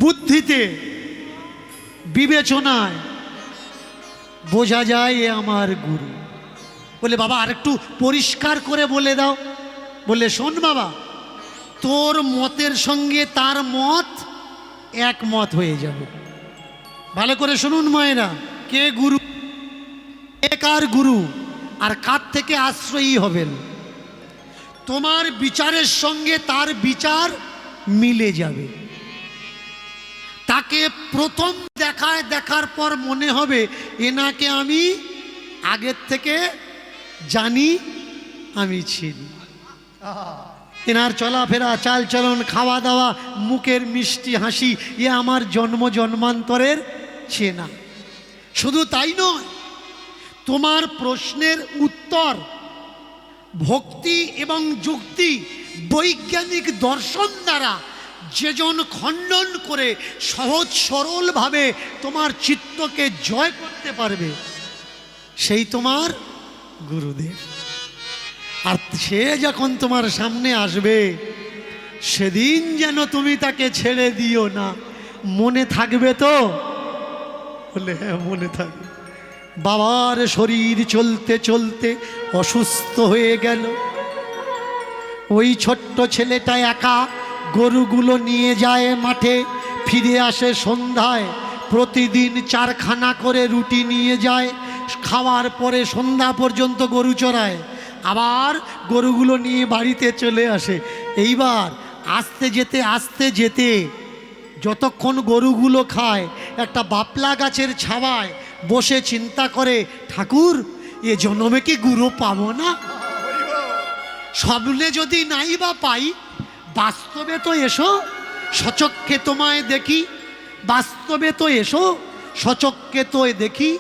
বুদ্ধিতে, বিবেচনায় বোঝা যায় এ আমার গুরু। বলে বাবা আরেকটু পরিষ্কার করে বলে দাও। বললে শোন বাবা, তোর মতের সঙ্গে তার মত একমত হয়ে যাবে। ভালো করে শুনুন মায়েরা, কে গুরু, কে কার গুরু, আর কার থেকে আশ্রয়ী হবেন। তোমার বিচারের সঙ্গে তার বিচার মিলে যাবে। তাকে প্রথম দেখার পর মনে হবে এনাকে আমি আগের থেকে জানি, আমি চিনি। এনার চলাফেরা, চালচলন, খাওয়া দাওয়া, মুখের মিষ্টি হাসি, এ আমার জন্ম জন্মান্তরের চেনা। শুধু তাই নয়, তোমার প্রশ্নের উত্তর ভক্তি এবং যুক্তি, বৈজ্ঞানিক দর্শন দ্বারা যেজন খণ্ডন করে সহজ সরলভাবে তোমার চিত্তকে জয় করতে পারবে, সেই তোমার গুরুদেব। আর সে যখন তোমার সামনে আসবে, সেদিন যেন তুমি তাকে ছেড়ে দিও না। মনে থাকবে তো? বলে হ্যাঁ, মনে থাকবে। বাবার শরীর চলতে চলতে অসুস্থ হয়ে গেল। ওই ছোট্ট ছেলেটা একা গরুগুলো নিয়ে যায় মাঠে, ফিরে আসে সন্ধ্যায়। প্রতিদিন 4 খানা করে রুটি নিয়ে যায়, খাওয়ার পরে সন্ধ্যা পর্যন্ত গরু চড়ায়, আবার গরুগুলো নিয়ে বাড়িতে চলে আসে। এইবার আস্তে যেতে যতক্ষণ গরুগুলো খায়, একটা বাপলা গাছের ছাওয়ায় বসে চিন্তা করে, ঠাকুর এ জন্মে কি গুরু পাবো না? স্বপ্নে যদি নাই বা পাই, বাস্তবে তো এসো, সচক্ষে তোমায় দেখি। বাস্তবে তো এসো, সচক্ষে তো দেখি।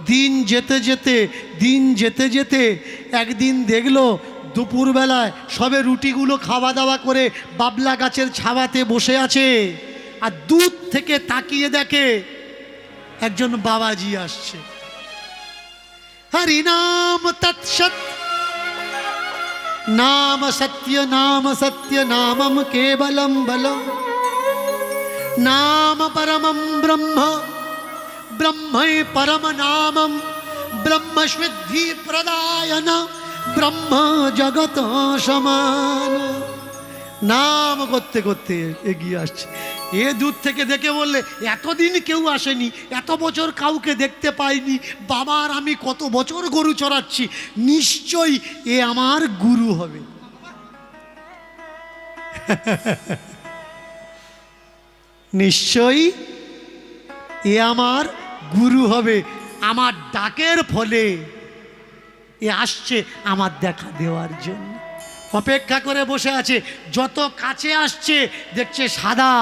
দিন যেতে যেতে একদিন দেখলো দুপুরবেলায় সবে রুটিগুলো খাওয়া দাওয়া করে বাবলা গাছের ছাওয়াতে বসে আছে, আর দূর থেকে তাকিয়ে দেখে একজন বাবাজি আসছে। হরি নাম তৎসৎ, নাম সত্য নামম কেবলম বলম, নাম পরমম ব্রহ্ম, ব্রহ্মৈ পরম নামম, ব্রহ্মস্বিদ্ধি প্রদায়ন, ব্রহ্ম জগত সমান। নাম করতে করতে এগিয়ে আসছে। এ দূর থেকে দেখে বললে, এতদিন কেউ আসেনি, এত বছর কাউকে দেখতে পাইনি, বাবার আমি কত বছর গরু চড়াচ্ছি, নিশ্চয়ই এ আমার গুরু হবে। নিশ্চয়ই এ আমার গুরু হবে। আমার ডাকের ফলে এ আসছে আমার দেখা দেওয়ার জন্য। অপেক্ষা করে বসে আছে। যত কাছে আসছে দেখছে সাদা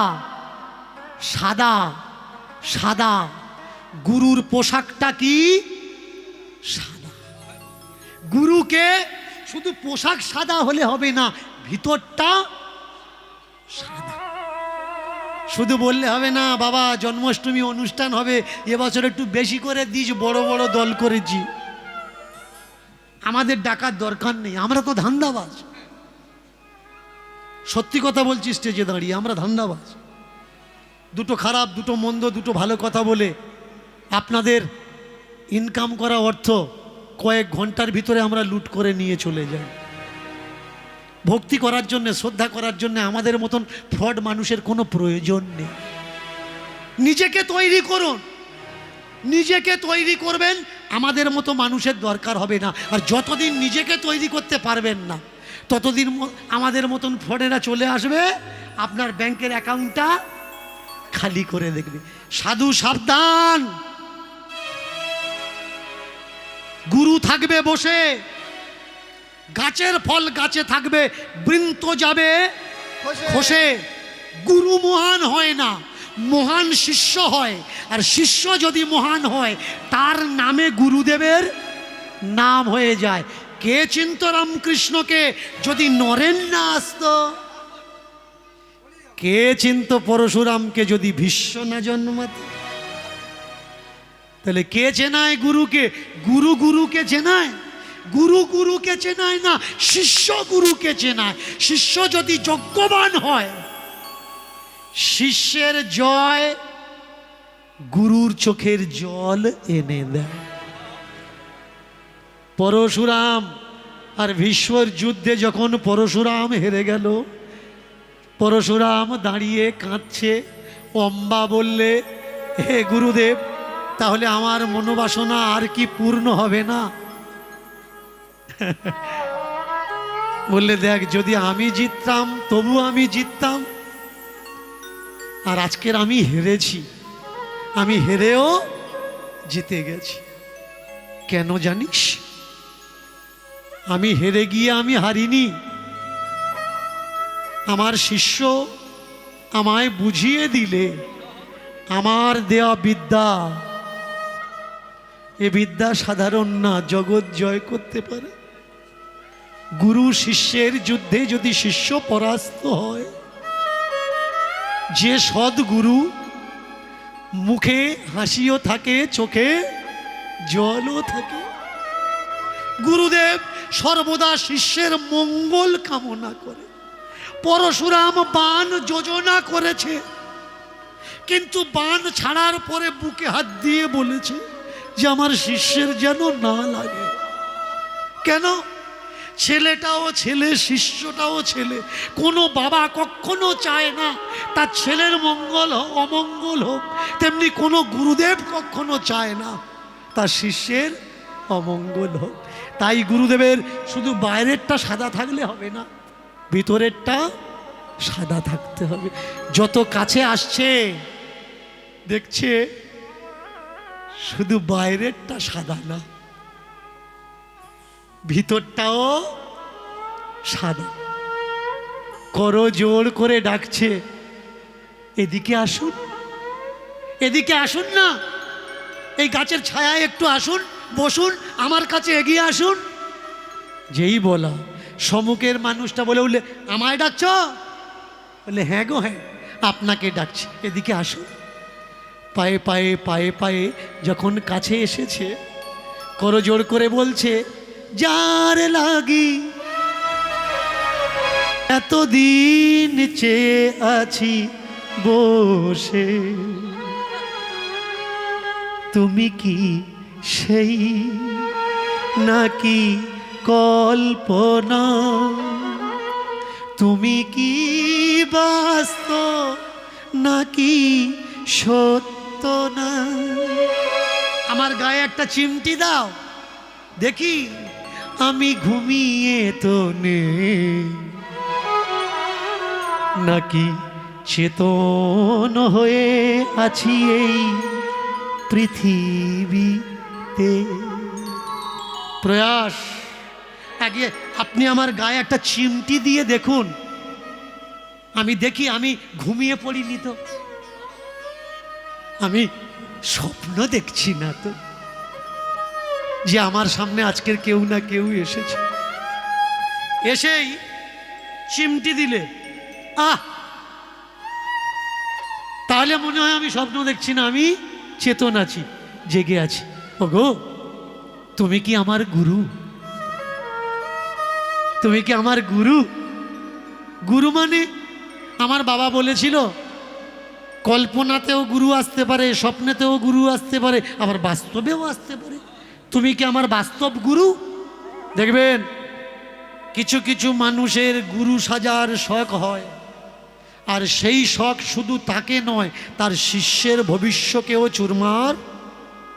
সাদা সাদা। গুরুর পোশাকটা কি? সাদা। গুরুকে শুধু পোশাক সাদা হলে হবে না, ভিতরটা সাদা। শুধু বললে হবে না, বাবা জন্মাষ্টমী অনুষ্ঠান হবে, এবছর একটু বেশি করে দিস, বড় বড় দল করেছি। আমাদের ডাকার দরকার নেই, আমরা তো ধান্দাবাজ। সত্যি কথা বলছি, স্টেজে দাঁড়িয়ে আমরা ধান্দাবাজ। দুটো খারাপ, দুটো মন্দ, দুটো ভালো কথা বলে আপনাদের ইনকাম করা অর্থ কয়েক ঘন্টার ভিতরে আমরা লুট করে নিয়ে চলে যাই। ভক্তি করার জন্য, শ্রদ্ধা করার জন্য আমাদের মতন ফ্রড মানুষের কোনো প্রয়োজন নেই। নিজেকে তৈরি করুন, নিজেকে তৈরি করবেন, আমাদের মতো মানুষের দরকার হবে না। আর যতদিন নিজেকে তৈরি করতে পারবেন না, ততদিন আমাদের মতন ফ্রডেরা চলে আসবে, আপনার ব্যাংকের অ্যাকাউন্টটা খালি করে দেখবে। সাধু সাবধান, গুরু থাকবে বসে, গাছের ফল গাছে থাকবে, বৃন্ত যাবে খসে। গুরু মহান হয় না, মহান শিষ্য হয়। আর শিষ্য যদি মহান হয়, তার নামে গুরুদেবের নাম হয়ে যায়। কে চিন্ত রামকৃষ্ণকে যদি নরেন না আসত? কে চিন্ত পরশুরামকে যদি ভীষ্ম না জন্মাত? তাহলে কে চেনায় গুরুকে? গুরু গুরুকে চেনায়? গুরু গুরুকে চেনায় না, শিষ্য গুরুকে চেনায়। শিষ্য যদি যজ্ঞবান হয়, শিষ্যের জয় গুরুর চোখের জল এনে দেয়। পরশুরাম আর ভীষ্মর যুদ্ধে যখন পরশুরাম হেরে গেল, পরশুরাম দাঁড়িয়ে কাঁদছে, অম্বা বললে, হে গুরুদেব, তাহলে আমার মনোবাসনা আর কি পূর্ণ হবে না? বললে, দেখ, যদি আমি জিততাম তবু আমি জিততাম, আর আজকের আমি হেরেছি, আমি হেরেও জিতে গেছি। কেন জানিস? আমি হেরে গিয়ে আমি হারিনি, আমার শিষ্য আমায় বুঝিয়ে দিলে আমার দেয়া বিদ্যা, এ বিদ্যা সাধারণ না, জগৎ জয় করতে পারে। গুরু শিষ্যের যুদ্ধে যদি শিষ্য পরাস্ত হয়, যে সদ্গুরু মুখে হাসিও থাকে, চোখে জলও থাকে। গুরুদেব সর্বদা শিষ্যের মঙ্গল কামনা করে। পরশুরাম বাণ যোজনা করেছে, কিন্তু বাণ ছাড়ার পরে বুকে হাত দিয়ে বলেছে যে আমার শিষ্যের যেন না লাগে। কেন? ছেলেটাও ছেলে, শিষ্যটাও ছেলে। কোনো বাবা কখনো চায় না তার ছেলের মঙ্গল হোক, অমঙ্গল হোক। তেমনি কোনো গুরুদেব কখনো চায় না তার শিষ্যের অমঙ্গল হোক। তাই গুরুদেবের শুধু বাইরেরটা সাদা থাকলে হবে না, ভিতরেরটা সাদা থাকতে হবে। যত কাছে আসছে দেখছে শুধু বাইরেরটা সাদা না, ভিতরটাও সাদা। করো জোর করে ডাকছে, এদিকে আসুন, এদিকে আসুন না, এই গাছের ছায়ায় একটু আসুন, বসুন, আমার কাছে এগিয়ে আসুন। যেই বলা, সম্মুখের মানুষটা বলে উঠলে, আমায় ডাকছ? বলে, হ্যাঁ গো হ্যাঁ, আপনাকে ডাকছি, এদিকে আসুন। পায়ে পায়ে পায়ে পায়ে যখন কাছে এসেছে, করজোড় করে বলছে, যার লাগি এতদিন চেয়ে আছি বসে, তুমি কি সেই নাকি কল্পনা? তুমি কি বাস্তব নাকি সত্য না? আমার গায়ে একটা চিমটি দাও, দেখি আমি ঘুমিয়ে তো নেই, নাকি চেতন হয়ে আছি এই পৃথিবীতে। প্রয়াস, আগে আপনি আমার গায়ে একটা চিমটি দিয়ে দেখুন, আমি দেখি আমি ঘুমিয়ে পড়িনি তো, আমি স্বপ্ন দেখছি না তো, যে আমার সামনে আজকের কেউ না কেউ এসেছে। এসেই চিমটি দিলে, তাহলে মনে হয় আমি স্বপ্ন দেখছি না, আমি চেতন আছি, জেগে আছি। ওগো, তুমি কি আমার গুরু? তুমি কি আমার গুরু? গুরু মানে আমার বাবা বলেছিল, কল্পনাতেও গুরু আসতে পারে, স্বপ্নেতেও গুরু আসতে পারে, আবার বাস্তবেও আসতে পারে। তুমি কি আমার বাস্তব গুরু? দেখবেন কিছু কিছু মানুষের গুরু সাজার শখ হয়, আর সেই শখ শুধু তাকে নয়, তার শিষ্যের ভবিষ্যকেও চুরমার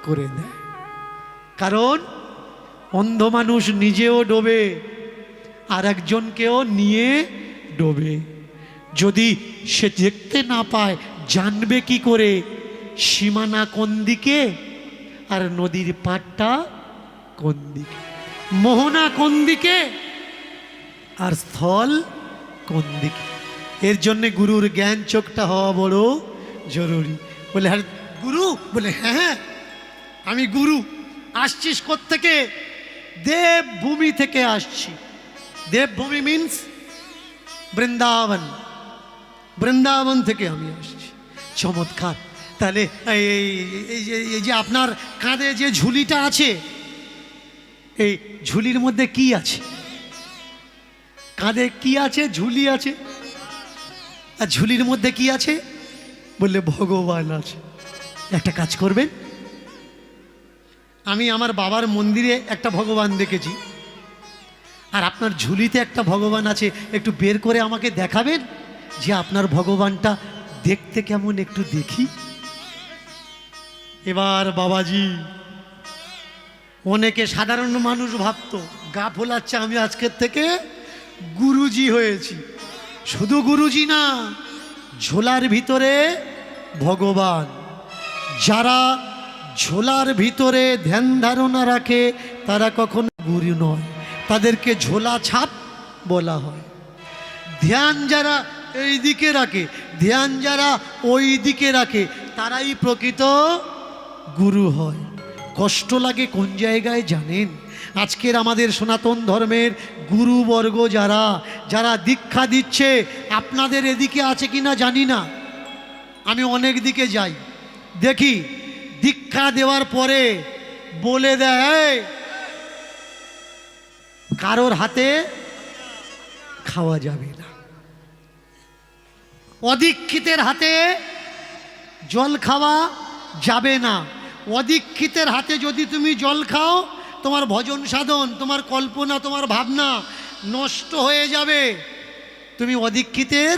করে দেয়। কারণ অন্ধ মানুষ নিজেও ডোবে, আর একজনকেও নিয়ে ডোবে। যদি সে দেখতে না পায়, জানবে কি করে সীমানা কোন দিকে আর নদীর পাড়টা কোন দিকে, মোহনা কোন দিকে আর স্থল কোন দিকে? এর জন্যে গুরুর জ্ঞান চোখটা হওয়া বড় জরুরি। বলে, হ্যাঁ গুরু? বলে, হ্যাঁ আমি গুরু। আসছিস কোত্থেকে? দেবভূমি থেকে আসছি। দেবভূমি মিন্স বৃন্দাবন, বৃন্দাবন থেকে আমি আসছি। চমৎকার। তাহলে এই যে আপনার কাঁধে যে ঝুলিটা আছে, এই ঝুলির মধ্যে কি আছে? কাঁধে কি আছে? ঝুলি আছে। আর ঝুলির মধ্যে কি আছে? বললে ভগবান আছে। একটা কাজ করবেন, আমি আমার বাবার মন্দিরে একটা ভগবান দেখেছি, আর আপনার ঝুলিতে একটা ভগবান আছে, একটু বের করে আমাকে দেখাবেন যে আপনার ভগবানটা দেখতে কেমন একটু দেখি। এবার বাবাজি, অনেকে সাধারণ মানুষ ভাবতো গা ফোলাচ্ছে, আমি আজকের থেকে গুরুজি হয়েছি। শুধু গুরুজি না, ঝোলার ভিতরে ভগবান। যারা ঝোলার ভিতরে ধ্যান ধারণা রাখে তারা কখনো গুরু নয়, তাদেরকে ঝোলা ছাপ বলা হয়। ধ্যান যারা এই দিকে রাখে, ধ্যান যারা ওই দিকে রাখে, তারাই প্রকৃত গুরু হয়। কষ্ট লাগে কোন জায়গায় জানেন? আজকের আমাদের সনাতন ধর্মের গুরুবর্গ যারা যারা দীক্ষা দিচ্ছে, আপনাদের এদিকে আছে কিনা জানি না, আমি অনেক দিকে যাই, দেখি দীক্ষা দেওয়ার পরে বলে দেয় কারোর হাতে খাওয়া যাবে না, অদীক্ষিতের হাতে জল খাওয়া যাবে না। অদীক্ষিতের হাতে যদি তুমি জল খাও, তোমার ভজন সাধন, তোমার কল্পনা, তোমার ভাবনা নষ্ট হয়ে যাবে। তুমি অদীক্ষিতের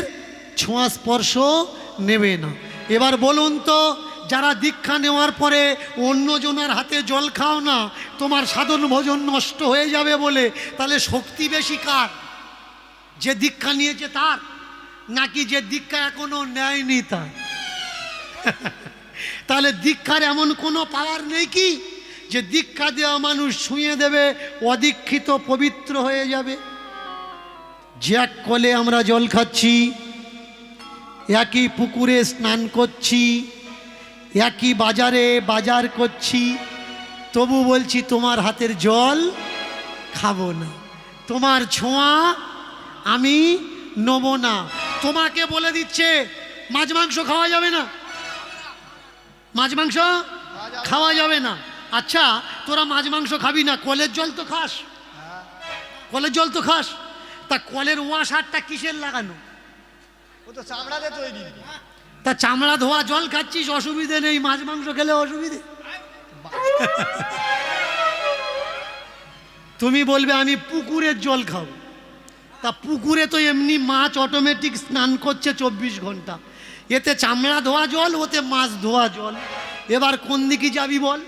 ছোঁয়া স্পর্শ নেবে না। এবার বলুন তো, যারা দীক্ষা নেওয়ার পরে অন্যজনের হাতে জল খাও না, তোমার সাধন ভজন নষ্ট হয়ে যাবে বলে, তাহলে শক্তি বেশি কার? যে দীক্ষা নিয়েছে তার, নাকি যে দীক্ষা এখনো নেয়নি তার? তাহলে দীক্ষার এমন কোনো পাওয়ার নেই কি যে দীক্ষা দেওয়া মানুষ ছুঁয়ে দেবে, অদীক্ষিত পবিত্র হয়ে যাবে? যে এক কলে আমরা জল খাচ্ছি, একই পুকুরে স্নান করছি, একই বাজারে বাজার করছি, তবু বলছি তোমার হাতের জল খাবো না, তোমার ছোঁয়া আমি নেব না। তোমাকে বলে দিচ্ছে মাছ মাংস খাওয়া যাবে না, মাছ মাংস খাওয়া যাবে না। আচ্ছা, তোরা মাছ মাংস খাবি না, কলের জল তো খাস, কলের জল তো খাস, তা কলের ওয়াশারটা কিসের লাগানো?
ও তো চামড়া দিয়ে তৈরি।
তা চামড়া ধোয়া জল খাচ্ছিস, অসুবিধে নেই, মাছ মাংস খেলে অসুবিধে? তুমি বলবে আমি পুকুরের জল খাবো, তা পুকুরে তো এমনি মাছ অটোমেটিক স্নান করছে 24 ঘন্টা, এতে চামড়া ধোয়া জল, ওতে মাছ ধোয়া জল, এবার কোন দিকে যাবি বল?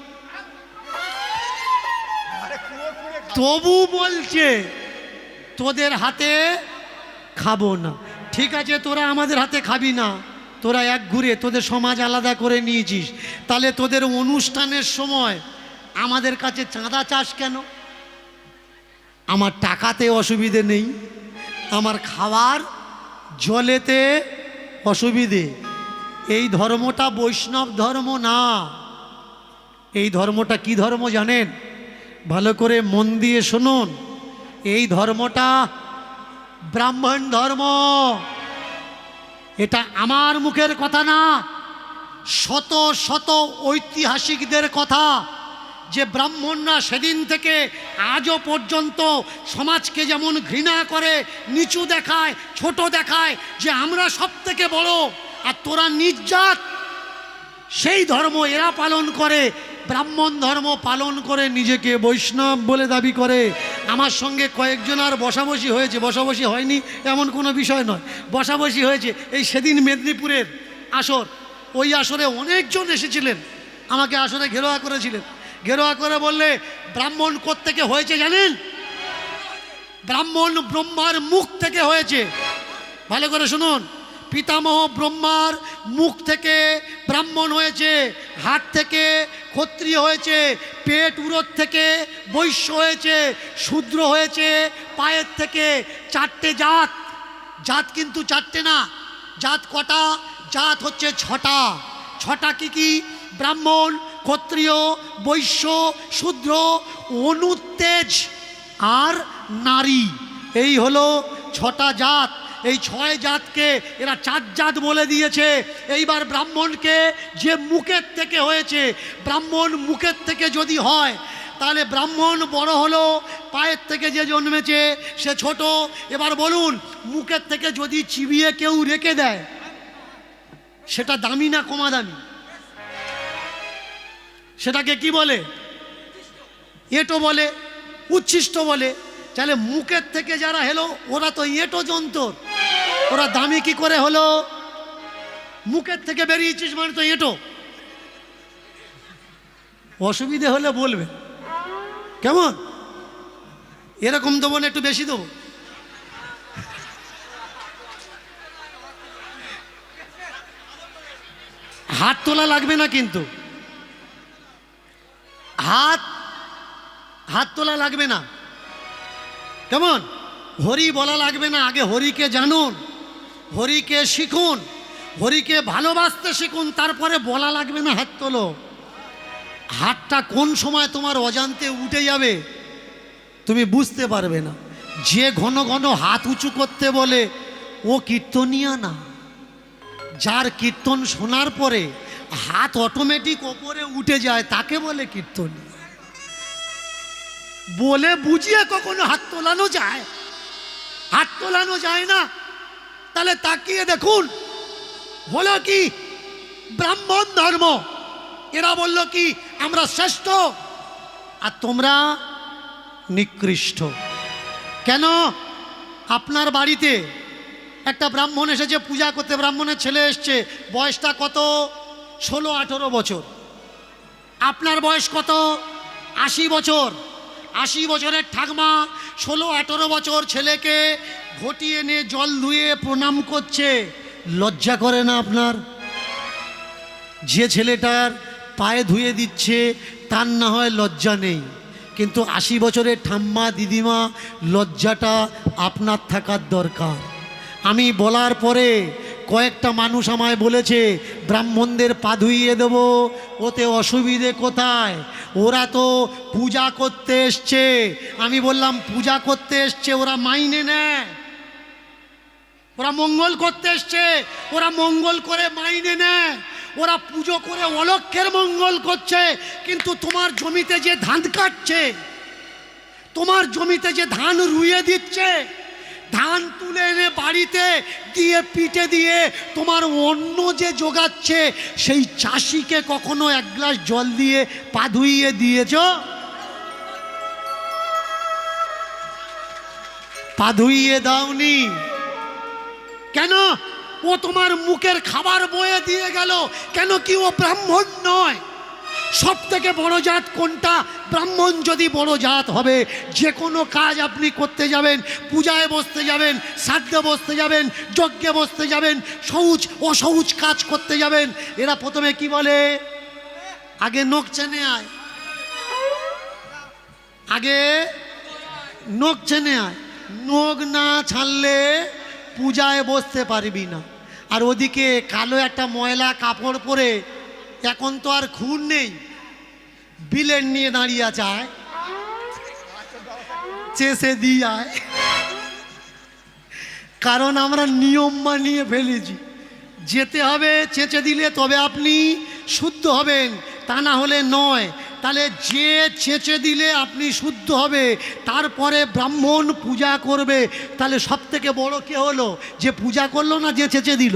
তবু বলছে তোদের হাতে খাবো না। ঠিক আছে, তোরা আমাদের হাতে খাবি না, তোরা এক ঘুরে তোদের সমাজ আলাদা করে নিয়েছিস, তাহলে তোদের অনুষ্ঠানের সময় আমাদের কাছে চাঁদা চাস কেন? আমার টাকাতে অসুবিধে নেই, আমার খাওয়ার জলেতে অসুবিধে। এই ধর্মটা বৈষ্ণব ধর্ম না। এই ধর্মটা কি ধর্ম জানেন? ভালো করে মন দিয়ে শুনুন, এই ধর্মটা ব্রাহ্মণ ধর্ম। এটা আমার মুখের কথা না, শত শত ঐতিহাসিকদের কথা, যে ব্রাহ্মণরা সেদিন থেকে আজও পর্যন্ত সমাজকে যেমন ঘৃণা করে, নিচু দেখায়, ছোট দেখায়, যে আমরা সব থেকে বড় আর তোরা নির্জাত, সেই ধর্ম এরা পালন করে। ব্রাহ্মণ ধর্ম পালন করে নিজেকে বৈষ্ণব বলে দাবি করে। আমার সঙ্গে কয়েকজন আর বসাবসি হয়েছে, বসাবসি হয়নি এমন কোনো বিষয় নয়, বসাবসি হয়েছে। এই সেদিন মেদিনীপুরের আসর, ওই আসরে অনেকজন এসেছিলেন, আমাকে আসরে ঘেরোয়া করেছিলেন। ঘেরোয়া করে বললে ব্রাহ্মণ কোত্থেকে হয়েছে জানেন? ব্রাহ্মণ ব্রহ্মার মুখ থেকে হয়েছে। ভালো করে শুনুন, পিতামহ ব্রহ্মার মুখ থেকে ব্রাহ্মণ হয়েছে, হাত থেকে ক্ষত্রিয় হয়েছে, পেট উরোর থেকে বৈশ্য হয়েছে, শূদ্র হয়েছে, পায়ের থেকে 4টে জাত। জাত কিন্তু 4টে না, জাত কটা? জাত হচ্ছে 6টা। 6টা কি কি? ব্রাহ্মণ, ক্ষত্রিয়, বৈশ্য, শূদ্র, অনুত্তেজ আর নারী। এই হলো 6টা জাত। এই 6 জাতকে এরা 4 জাত বলে দিয়েছে। এইবার ব্রাহ্মণকে যে মুখের থেকে হয়েছে, ব্রাহ্মণ মুখের থেকে যদি হয় তাহলে ব্রাহ্মণ বড় হলো, পায়ের থেকে যে জন্মেছে সে ছোট। এবার বলুন, মুখের থেকে যদি চিবিয়ে কেউ রেখে দেয়, সেটা দামি না কমা দামি? সেটাকে কি বলে? এঁটো বলে, উচ্ছিষ্ট বলে। তাহলে মুখের থেকে যারা হলো ওরা তো এঁটো যন্ত্র, ওরা দামি কি করে হলো? মুখের থেকে বেরিয়েছিস মানে তো এঁটো। অসুবিধে হলে বলবে, কেমন? এরকম দেবো না, একটু বেশি দেবো? হাত তোলা লাগবে না কিন্তু, হাত তোলা লাগবে না, কেমন? হরি বলা লাগবে না। আগে হরিকে জানুন, হরিকে শিখুন, হরিকে ভালোবাসতে শিখুন, তারপরে বলা লাগবে না হাত তোলো। হাতটা কোন সময় তোমার অজান্তে উঠে যাবে তুমি বুঝতে পারবে না। যে ঘন ঘন হাত উঁচু করতে বলে ও কীর্তনিয়া না। যার কীর্তন শোনার পরে হাত অটোমেটিক ওপরে উঠে যায় তাকে বলে কীর্তনিয়া। বলে বুঝিয়ে কখনো হাত তোলানো যায়? হাত তোলানো যায় না। তাহলে তাকিয়ে দেখুন, হলো কি ব্রাহ্মণ ধর্ম। এরা বলল কি আমরা শ্রেষ্ঠ আর তোমরা নিকৃষ্ট। কেন? আপনার বাড়িতে একটা ব্রাহ্মণ এসেছে পূজা করতে, ব্রাহ্মণের ছেলে এসছে, বয়সটা কত? 16-18 বছর। আপনার বয়স কত? 80 বছর। 80 বছরের ঠাকমা 16-18 বছর ছেলেকে ঘটি এনে জল ধুয়ে প্রণাম করছে। লজ্জা করে না আপনার? যে ছেলেটার পায়ে ধুয়ে দিচ্ছে তার না হয় লজ্জা নেই, কিন্তু 80 বছরের ঠাম্মা দিদিমা লজ্জাটা আপনার থাকার দরকার। আমি বলার পরে কয়েকটা মানুষ আমায় বলেছে ব্রাহ্মণদের পা ধুইয়ে দেবো, ওতে অসুবিধে কোথায়? ওরা তো পূজা করতে এসছে। আমি বললাম পূজা করতে এসছে, ওরা মাইনে নেয়, ওরা মঙ্গল করতে এসছে, ওরা মঙ্গল করে মাইনে নেয়, ওরা পুজো করে অলক্ষের মঙ্গল করছে। কিন্তু তোমার জমিতে যে ধান কাটছে, তোমার জমিতে যে ধান রুইয়ে দিচ্ছে, ধান তুলে এনে বাড়িতে দিয়ে পিঠে দিয়ে তোমার অন্ন যে জোগাচ্ছে, সেই চাষিকে কখনো এক গ্লাস জল দিয়ে পা ধুইয়ে দিয়েছ? পা ধুইয়ে দাওনি কেন? ও তোমার মুখের খাবার বয়ে দিয়ে গেল কেন? কি ও ব্রাহ্মণ নয়? সব থেকে বড় জাত কোনটা? ব্রাহ্মণ যদি বড় জাত হবে, যে কোনো কাজ আপনি করতে যাবেন, পূজায় বসতে যাবেন, শ্রাদ্ধে বসতে যাবেন, যজ্ঞে বসতে যাবেন, শৌচ অশৌচ কাজ করতে যাবেন, এরা প্রথমে কি বলে? আগে নখ চেনে আয়, আগে নখ চেনে আয়। নখ না ছাড়লে পূজায় বসতে পারবি না। আর ওদিকে কালো একটা ময়লা কাপড় পরে, এখন তো আর খুন নেই, বিলেন নিয়ে দাঁড়িয়ে আছে, চেষে দিয়ে আয়। কারণ আমরা নিয়ম মানিয়ে ফেলেছি, যেতে হবে, চেঁচে দিলে তবে আপনি শুদ্ধ হবেন, তা না হলে নয়। তাহলে যে চেঁচে দিলে আপনি শুদ্ধ হবে, তারপরে ব্রাহ্মণ পূজা করবে। তাহলে সব থেকে বড় কে হলো? যে পূজা করলো না যে চেঁচে দিল?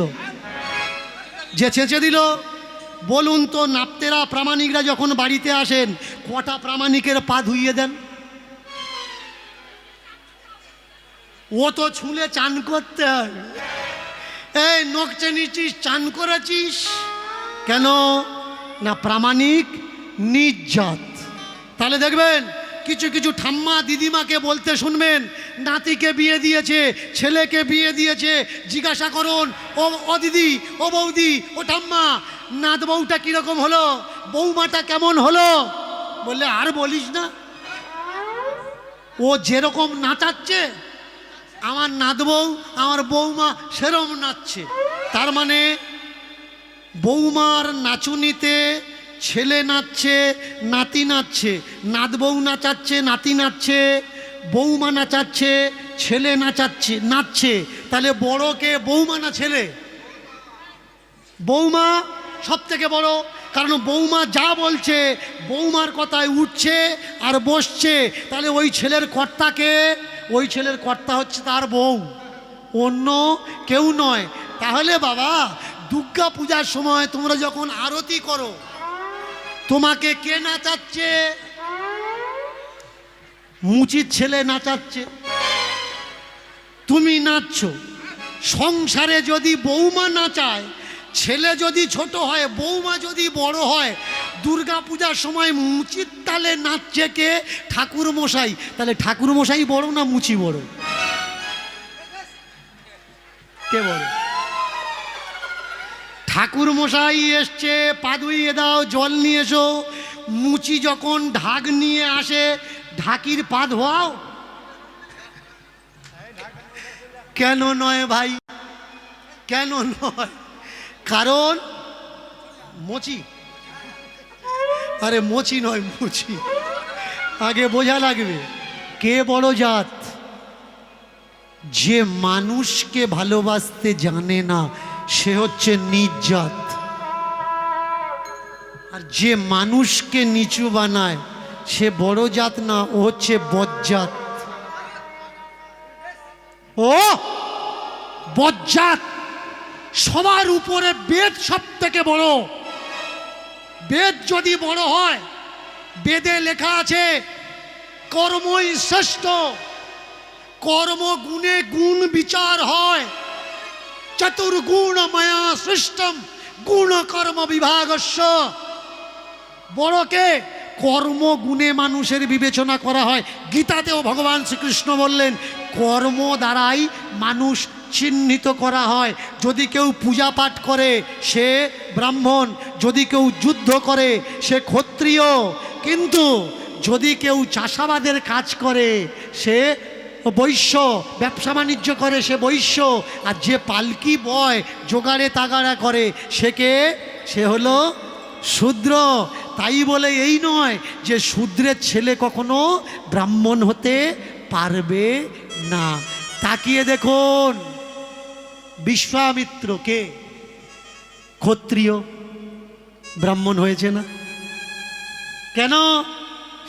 যে চেঁচে দিল। বলুন তো, নাপ্তেরা প্রামাণিকরা যখন বাড়িতে আসেন কটা প্রামাণিকের পা ধুইয়ে দেন? ও তো ছুলে চান করতে হবে। এই নখ চেনেছিস, চান করেছিস কেন? না প্রামাণিক নিজ জাত। তাহলে দেখবেন কিছু কিছু ঠাম্মা দিদিমাকে বলতে শুনবেন, নাতিকে বিয়ে দিয়েছে, ছেলেকে বিয়ে দিয়েছে, জিজ্ঞাসা করুন, ও দিদি, ও বৌদি, ও ঠাম্মা, নাত বউটা কীরকম হলো, বৌমাটা কেমন হলো? বললে আর বলিস না, ও যেরকম নাচাচ্ছে আমার নাত বউ, আমার বৌমা সেরম নাচছে। তার মানে বৌমার নাচুনিতে ছেলে নাচছে, নাতি নাচছে, নাত বউ নাচাচ্ছে, নাতি নাচছে, বৌমা নাচাচ্ছে, ছেলে নাচছে। তাহলে বড় কে, বৌমা না ছেলে? বৌমা সব থেকে বড়, কারণ বৌমা যা বলছে বৌমার কথায় উঠছে আর বসছে। তাহলে ওই ছেলের কর্তাকে, ওই ছেলের কর্তা হচ্ছে তার বউ, অন্য কেউ নয়। তাহলে বাবা, দুর্গা পূজার সময় তোমরা যখন আরতি করো, তোমাকে কে নাচাচ্ছে? মুচির ছেলে নাচাচ্ছে, তুমি নাচছো। সংসারে যদি বৌমা নাচায়, ছেলে যদি ছোট হয়, বৌমা যদি বড় হয়, দুর্গা পূজার সময় মুচির তালে নাচছে কে? ঠাকুর মশাই। তাহলে ঠাকুর মশাই বড় না মুচি বড়? কে বড়? ঠাকুর মশাই এসছে, পা ধুইয়ে দাও, জল নিয়ে এসো। মুচি যখন ঢাক নিয়ে আসে, ঢাকির পা ধোয়াও? কেন নয় ভাই, কেন নয়? কারণ মুচি, আরে মুচি নয়, মুচি। আগে বোঝা লাগবে কে বড় জাত। যে মানুষকে ভালোবাসতে জানে না সে হচ্ছে নীচ জাত, আর যে মানুষকে নিচু বানায় সে বড় জাত না, ও হচ্ছে বজ্জাত। ও বজ্জাত। সবার উপরে বেদ সব থেকে বড়। বেদ যদি বড় হয়, বেদে লেখা আছে কর্মই শ্রেষ্ঠ, কর্ম গুণে গুণ বিচার হয়। চতুর্গুণ মায়া সৃষ্টম গুণ কর্ম বিভাগস্য। বড়কে কর্ম গুণে মানুষের বিবেচনা করা হয়। গীতাতেও ভগবান শ্রীকৃষ্ণ বললেন কর্ম দ্বারাই মানুষ চিহ্নিত করা হয়। যদি কেউ পূজা পাঠ করে সে ব্রাহ্মণ, যদি কেউ যুদ্ধ করে সে ক্ষত্রিয়, কিন্তু যদি কেউ চাষাবাদের কাজ করে সে বৈশ্য, ব্যবসা বাণিজ্য করে সে বৈশ্য, আর যে পালকি বয় জোগাড়ে তাগাড়া করে সে হলো শূদ্র। তাই বলে এই নয় যে শূদ্রের ছেলে কখনো ব্রাহ্মণ হতে পারবে না। তাকিয়ে দেখুন, বিশ্বামিত্রকে ক্ষত্রিয়, ব্রাহ্মণ হয়েছে না কেন?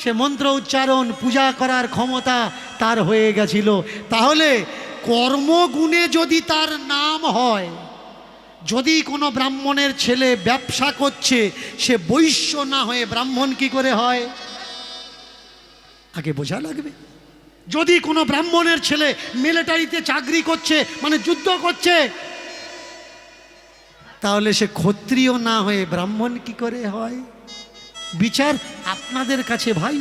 সে মন্ত্র উচ্চারণ পূজা করার ক্ষমতা তার হয়ে গেছিল। তাহলে কর্মগুণে যদি তার নাম হয়, যদি কোনো ব্রাহ্মণের ছেলে ব্যবসা করছে সে বৈশ্য না হয়ে ব্রাহ্মণ কি করে হয়? আগে বোঝা লাগবে। যদি কোনো ব্রাহ্মণের ছেলে মিলিটারিতে চাকরি করছে, মানে যুদ্ধ করছে, তাহলে সে ক্ষত্রিয় না হয়ে ব্রাহ্মণ কি করে হয়? বিচার আপনাদের কাছে ভাই।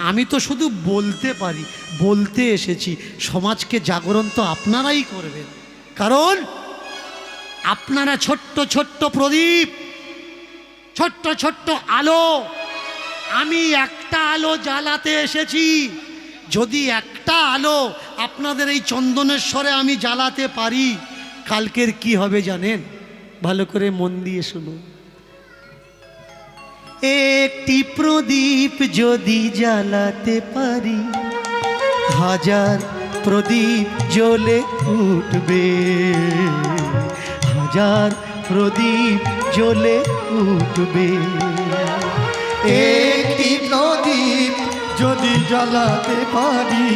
আমি তো শুধু বলতে পারি, বলতে এসেছি। সমাজকে জাগরণ তো আপনারাই করবেন, কারণ আপনারা ছোট্ট ছোট্ট প্রদীপ, ছোট্ট ছোট্ট আলো। আমি একটা আলো জ্বালাতে এসেছি। যদি একটা আলো আপনাদের এই চন্দনেশ্বরে আমি জ্বালাতে পারি, কালকের কি হবে জানেন? ভালো করে মন দিয়ে শুনুন। একটি প্রদীপ যদি জ্বালাতে পারি, হাজার প্রদীপ জ্বলে উঠবে, হাজার প্রদীপ জ্বলে উঠবে।
একটি প্রদীপ যদি জ্বালাতে পারি,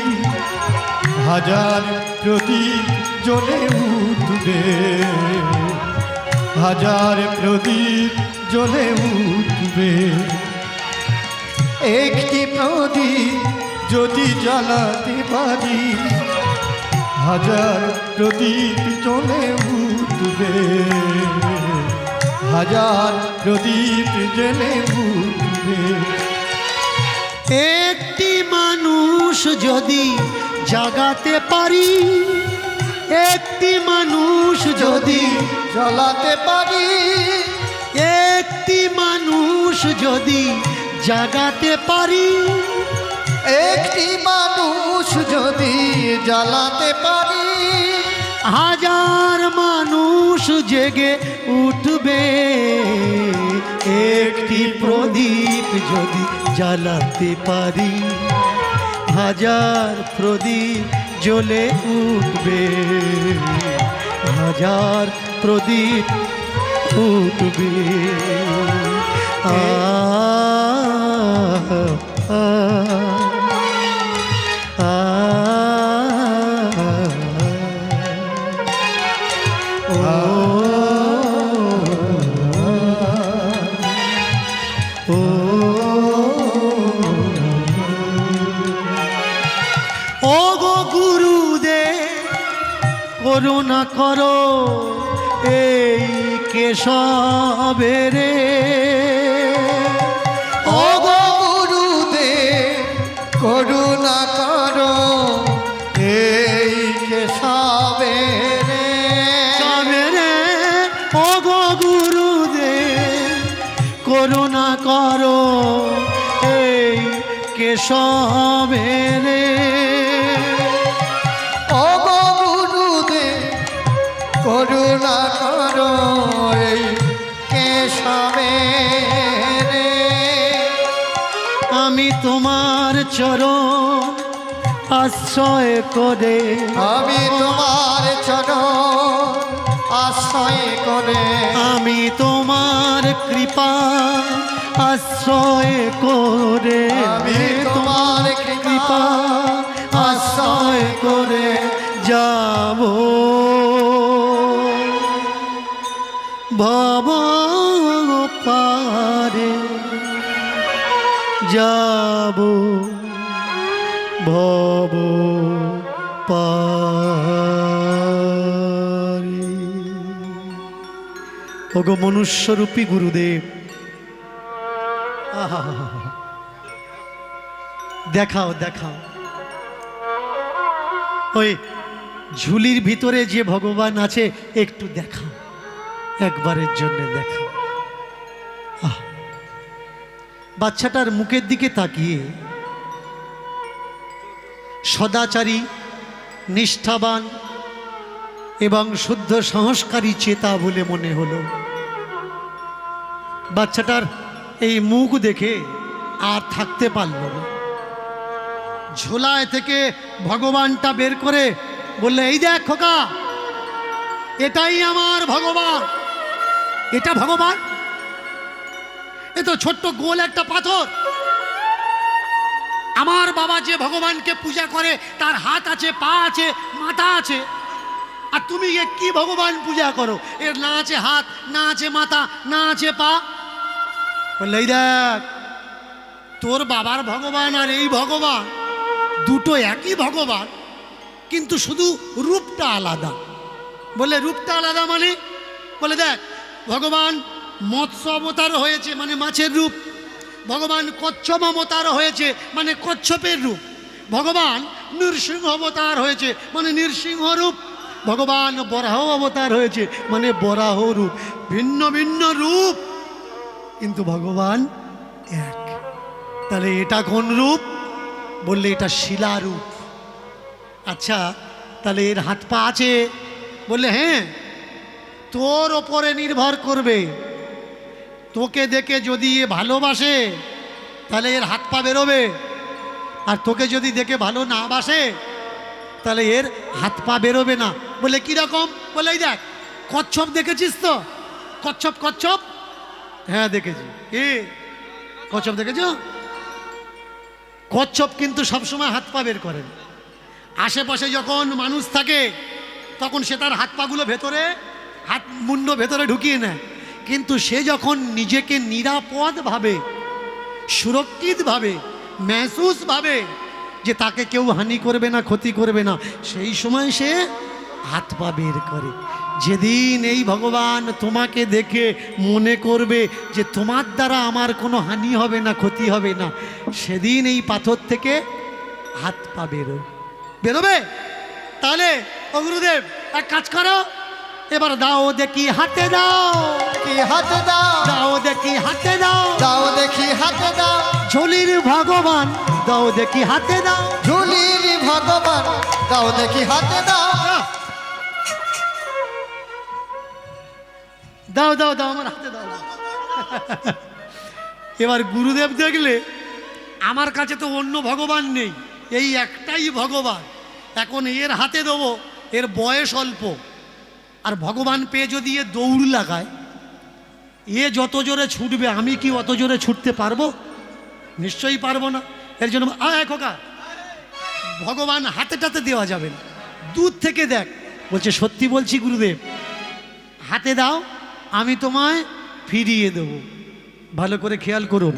হাজার প্রদীপ জ্বলে উঠবে, হাজার প্রদীপ জ্বলে উঠবে। একটি প্রদীপ যদি জ্বালাতে পারি, হাজার প্রদীপ জ্বলে উঠবে, হাজার প্রদীপ জ্বলে উঠবে।
একটি মানুষ যদি জাগাতে পারি, একটি মানুষ যদি
জ্বালাতে পারি,
একটি মানুষ যদি জাগাতে পারি,
একটি মানুষ যদি জ্বালাতে পারি,
হাজার মানুষ জেগে উঠবে। একটি প্রদীপ যদি জ্বালাতে পারি, হাজার প্রদীপ জ্বলে উঠবে, হাজার প্রদীপ উঠবে। করুণা করো এই কেশবের
ও গো গুরুদেব করুণা করো এই কেশবের
সবেরে ও গো গুরুদেব করুণা করো এই কেশবের
ও গো গুরুদেব করুণা করো এই কেশবের
আমি তোমার চরণ আশ্রয় করে
আমি তোমার চরণ আশ্রয় করে
আমি তোমার কৃপা আশ্রয় করে
আমি তোমার
কৃপা আশ্রয় করে যাব ভব পারে যাব ভব পারে। ওগো মনুষ্যরূপী গুরুদেব, আহা, দেখাও দেখাও ওই ঝুলির ভিতরে যে ভগবান আছে একটু দেখাও, একবারের জন্য দেখাও। আহ, বাচ্চাটার মুখের দিকে তাকিয়ে সদাচারী, নিষ্ঠাবান এবং শুদ্ধ সংস্কারী চেতা বলে মনে হলো। বাচ্চাটার এই মুখ দেখে আর থাকতে পারল না। ঝোলায় থেকে ভগবানটা বের করে বললে, এই দেখ খোকা, এটাই আমার ভগবান। এটা ভগবান? এ তো ছোট্ট গোল একটা পাথর। আমার বাবা যে ভগবানকে পূজা করে তার হাত আছে, পা আছে, মাথা আছে, আর তুমি এ কি ভগবান পূজা করো? এর না আছে হাত, না আছে মাথা, না আছে পা। বললে, এই দেখ, তোর বাবার ভগবান আর এই ভগবান দুটো একই ভগবান, কিন্তু শুধু রূপটা আলাদা। বলে, রূপটা আলাদা মানে? বলে, দেখ, ভগবান মৎস্য অবতার হয়েছে মানে মাছের রূপ, ভগবান কচ্ছপ অবতার হয়েছে মানে কচ্ছপের রূপ, ভগবান নৃসিংহ অবতার হয়েছে মানে নৃসিংহ রূপ, ভগবান বরাহ অবতার হয়েছে মানে বরাহ রূপ। ভিন্ন ভিন্ন রূপ, কিন্তু ভগবান এক। তাহলে এটা কোন রূপ? বললে, এটা শিলা রূপ। আচ্ছা, তাহলে এর হাত পা আছে? বললে, হ্যাঁ। তোর ওপরে নির্ভর করবে। তোকে দেখে যদি এ ভালোবাসে তাহলে এর হাত পা বেরোবে, আর তোকে যদি দেখে ভালো না বাসে তাহলে এর হাত পা বেরোবে না। বলে, কীরকম? বলে, এই দেখ, কচ্ছপ দেখেছিস তো? কচ্ছপ, কচ্ছপ, হ্যাঁ দেখেছি। এ কচ্ছপ দেখেছ? কচ্ছপ কিন্তু সবসময় হাত পা বের করেন। আশেপাশে যখন মানুষ থাকে তখন সে তার হাত পাগুলো ভেতরে, হাত মুন্ড ভেতরে ঢুকিয়ে নেয়, কিন্তু সে যখন নিজেকে নিরাপদভাবে, সুরক্ষিতভাবে, মেহসুসভাবে যে তাকে কেউ হানি করবে না, ক্ষতি করবে না, সেই সময় সে হাত পা বের করে। যেদিন এই ভগবান তোমাকে দেখে মনে করবে যে তোমার দ্বারা আমার কোনো হানি হবে না, ক্ষতি হবে না, সেদিন এই পাথর থেকে হাত পা বেরোবে। তাহলে ও গুরুদেব, এক কাজ করো, এবার দাও দেখি হাতে দাও,
কি হাতে দাও,
দাও দেখি হাতে দাও,
দাও দেখি হাতে দাও,
ঝুলির ভগবান দাও দেখি হাতে দাও,
ঝুলির ভগবান দাও দেখি হাতে দাও,
দাও দাও দাও আমার হাতে দাও। এবার গুরুদেব দেখলে আমার কাছে তো অন্য ভগবান নেই, এই একটাই ভগবান, এখন এর হাতে দেবো, এর বয়স অল্প, আর ভগবান পেয়ে যদি এ দৌড় লাগায়, এ যত জোরে ছুটবে আমি কি অত জোরে ছুটতে পারবো? নিশ্চয়ই পারবো না। এর জন্য খোকা, ভগবান হাতেটাতে দেওয়া যাবে না, দূর থেকে দেখ। বলছে, সত্যি বলছি গুরুদেব, হাতে দাও, আমি তোমায় ফিরিয়ে দেব। ভালো করে খেয়াল করুন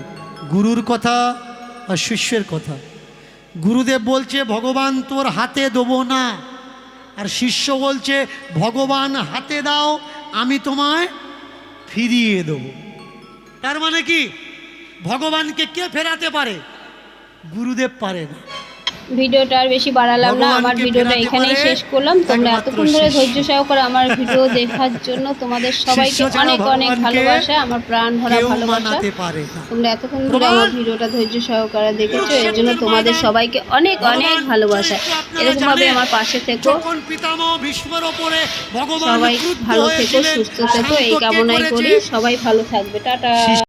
গুরুর কথা আর শিষ্যের কথা। গুরুদেব বলছে, ভগবান তোর হাতে দেবো না, আর শিষ্য বলছে, ভগবান হাতে দাও, আমি তোমায় ফিরিয়ে দেব। তার মানে কি, ভগবানকে কে ফেরাতে পারে? গুরুদেব পারে না।
ভিডিওটা আর বেশি বাড়ালাম না, আমার
ভগবানকে
ভিডিওটা
ফেরাতে
এখানেই
পারে
শেষ করলাম। তোমরা
একমাত্র
এতক্ষণ ধরে
শিষ্য।
ধৈর্য সহকারে আমার ভিডিও দেখার জন্য তোমাদের সবাইকে
শিষ্য ছাড়া
অনেক অনেক
ভগবানকে
ভালোবাসা, আমার প্রাণ ভরা
কেউ
ভালোবাসা।
মানাতে পারে না।
তোমরা এতক্ষণ ধরে আমার ভিডিওটা ধৈর্য সহকারে দেখেছো, এর জন্য তোমাদের সবাইকে অনেক অনেক ভালোবাসা। এরকম ভাবে আমার পাশে থেকো,
যখন পিতামহ ভীষ্মের ওপরে ভগবান
সবাই
ক্রুদ্ধ
ভালো থেকো,
হয়েছিলেন,
সুস্থ থেকো, এই
শান্ত কে
কামনাই
করেছে?
করি। সবাই ভালো থাকবে, টাটা।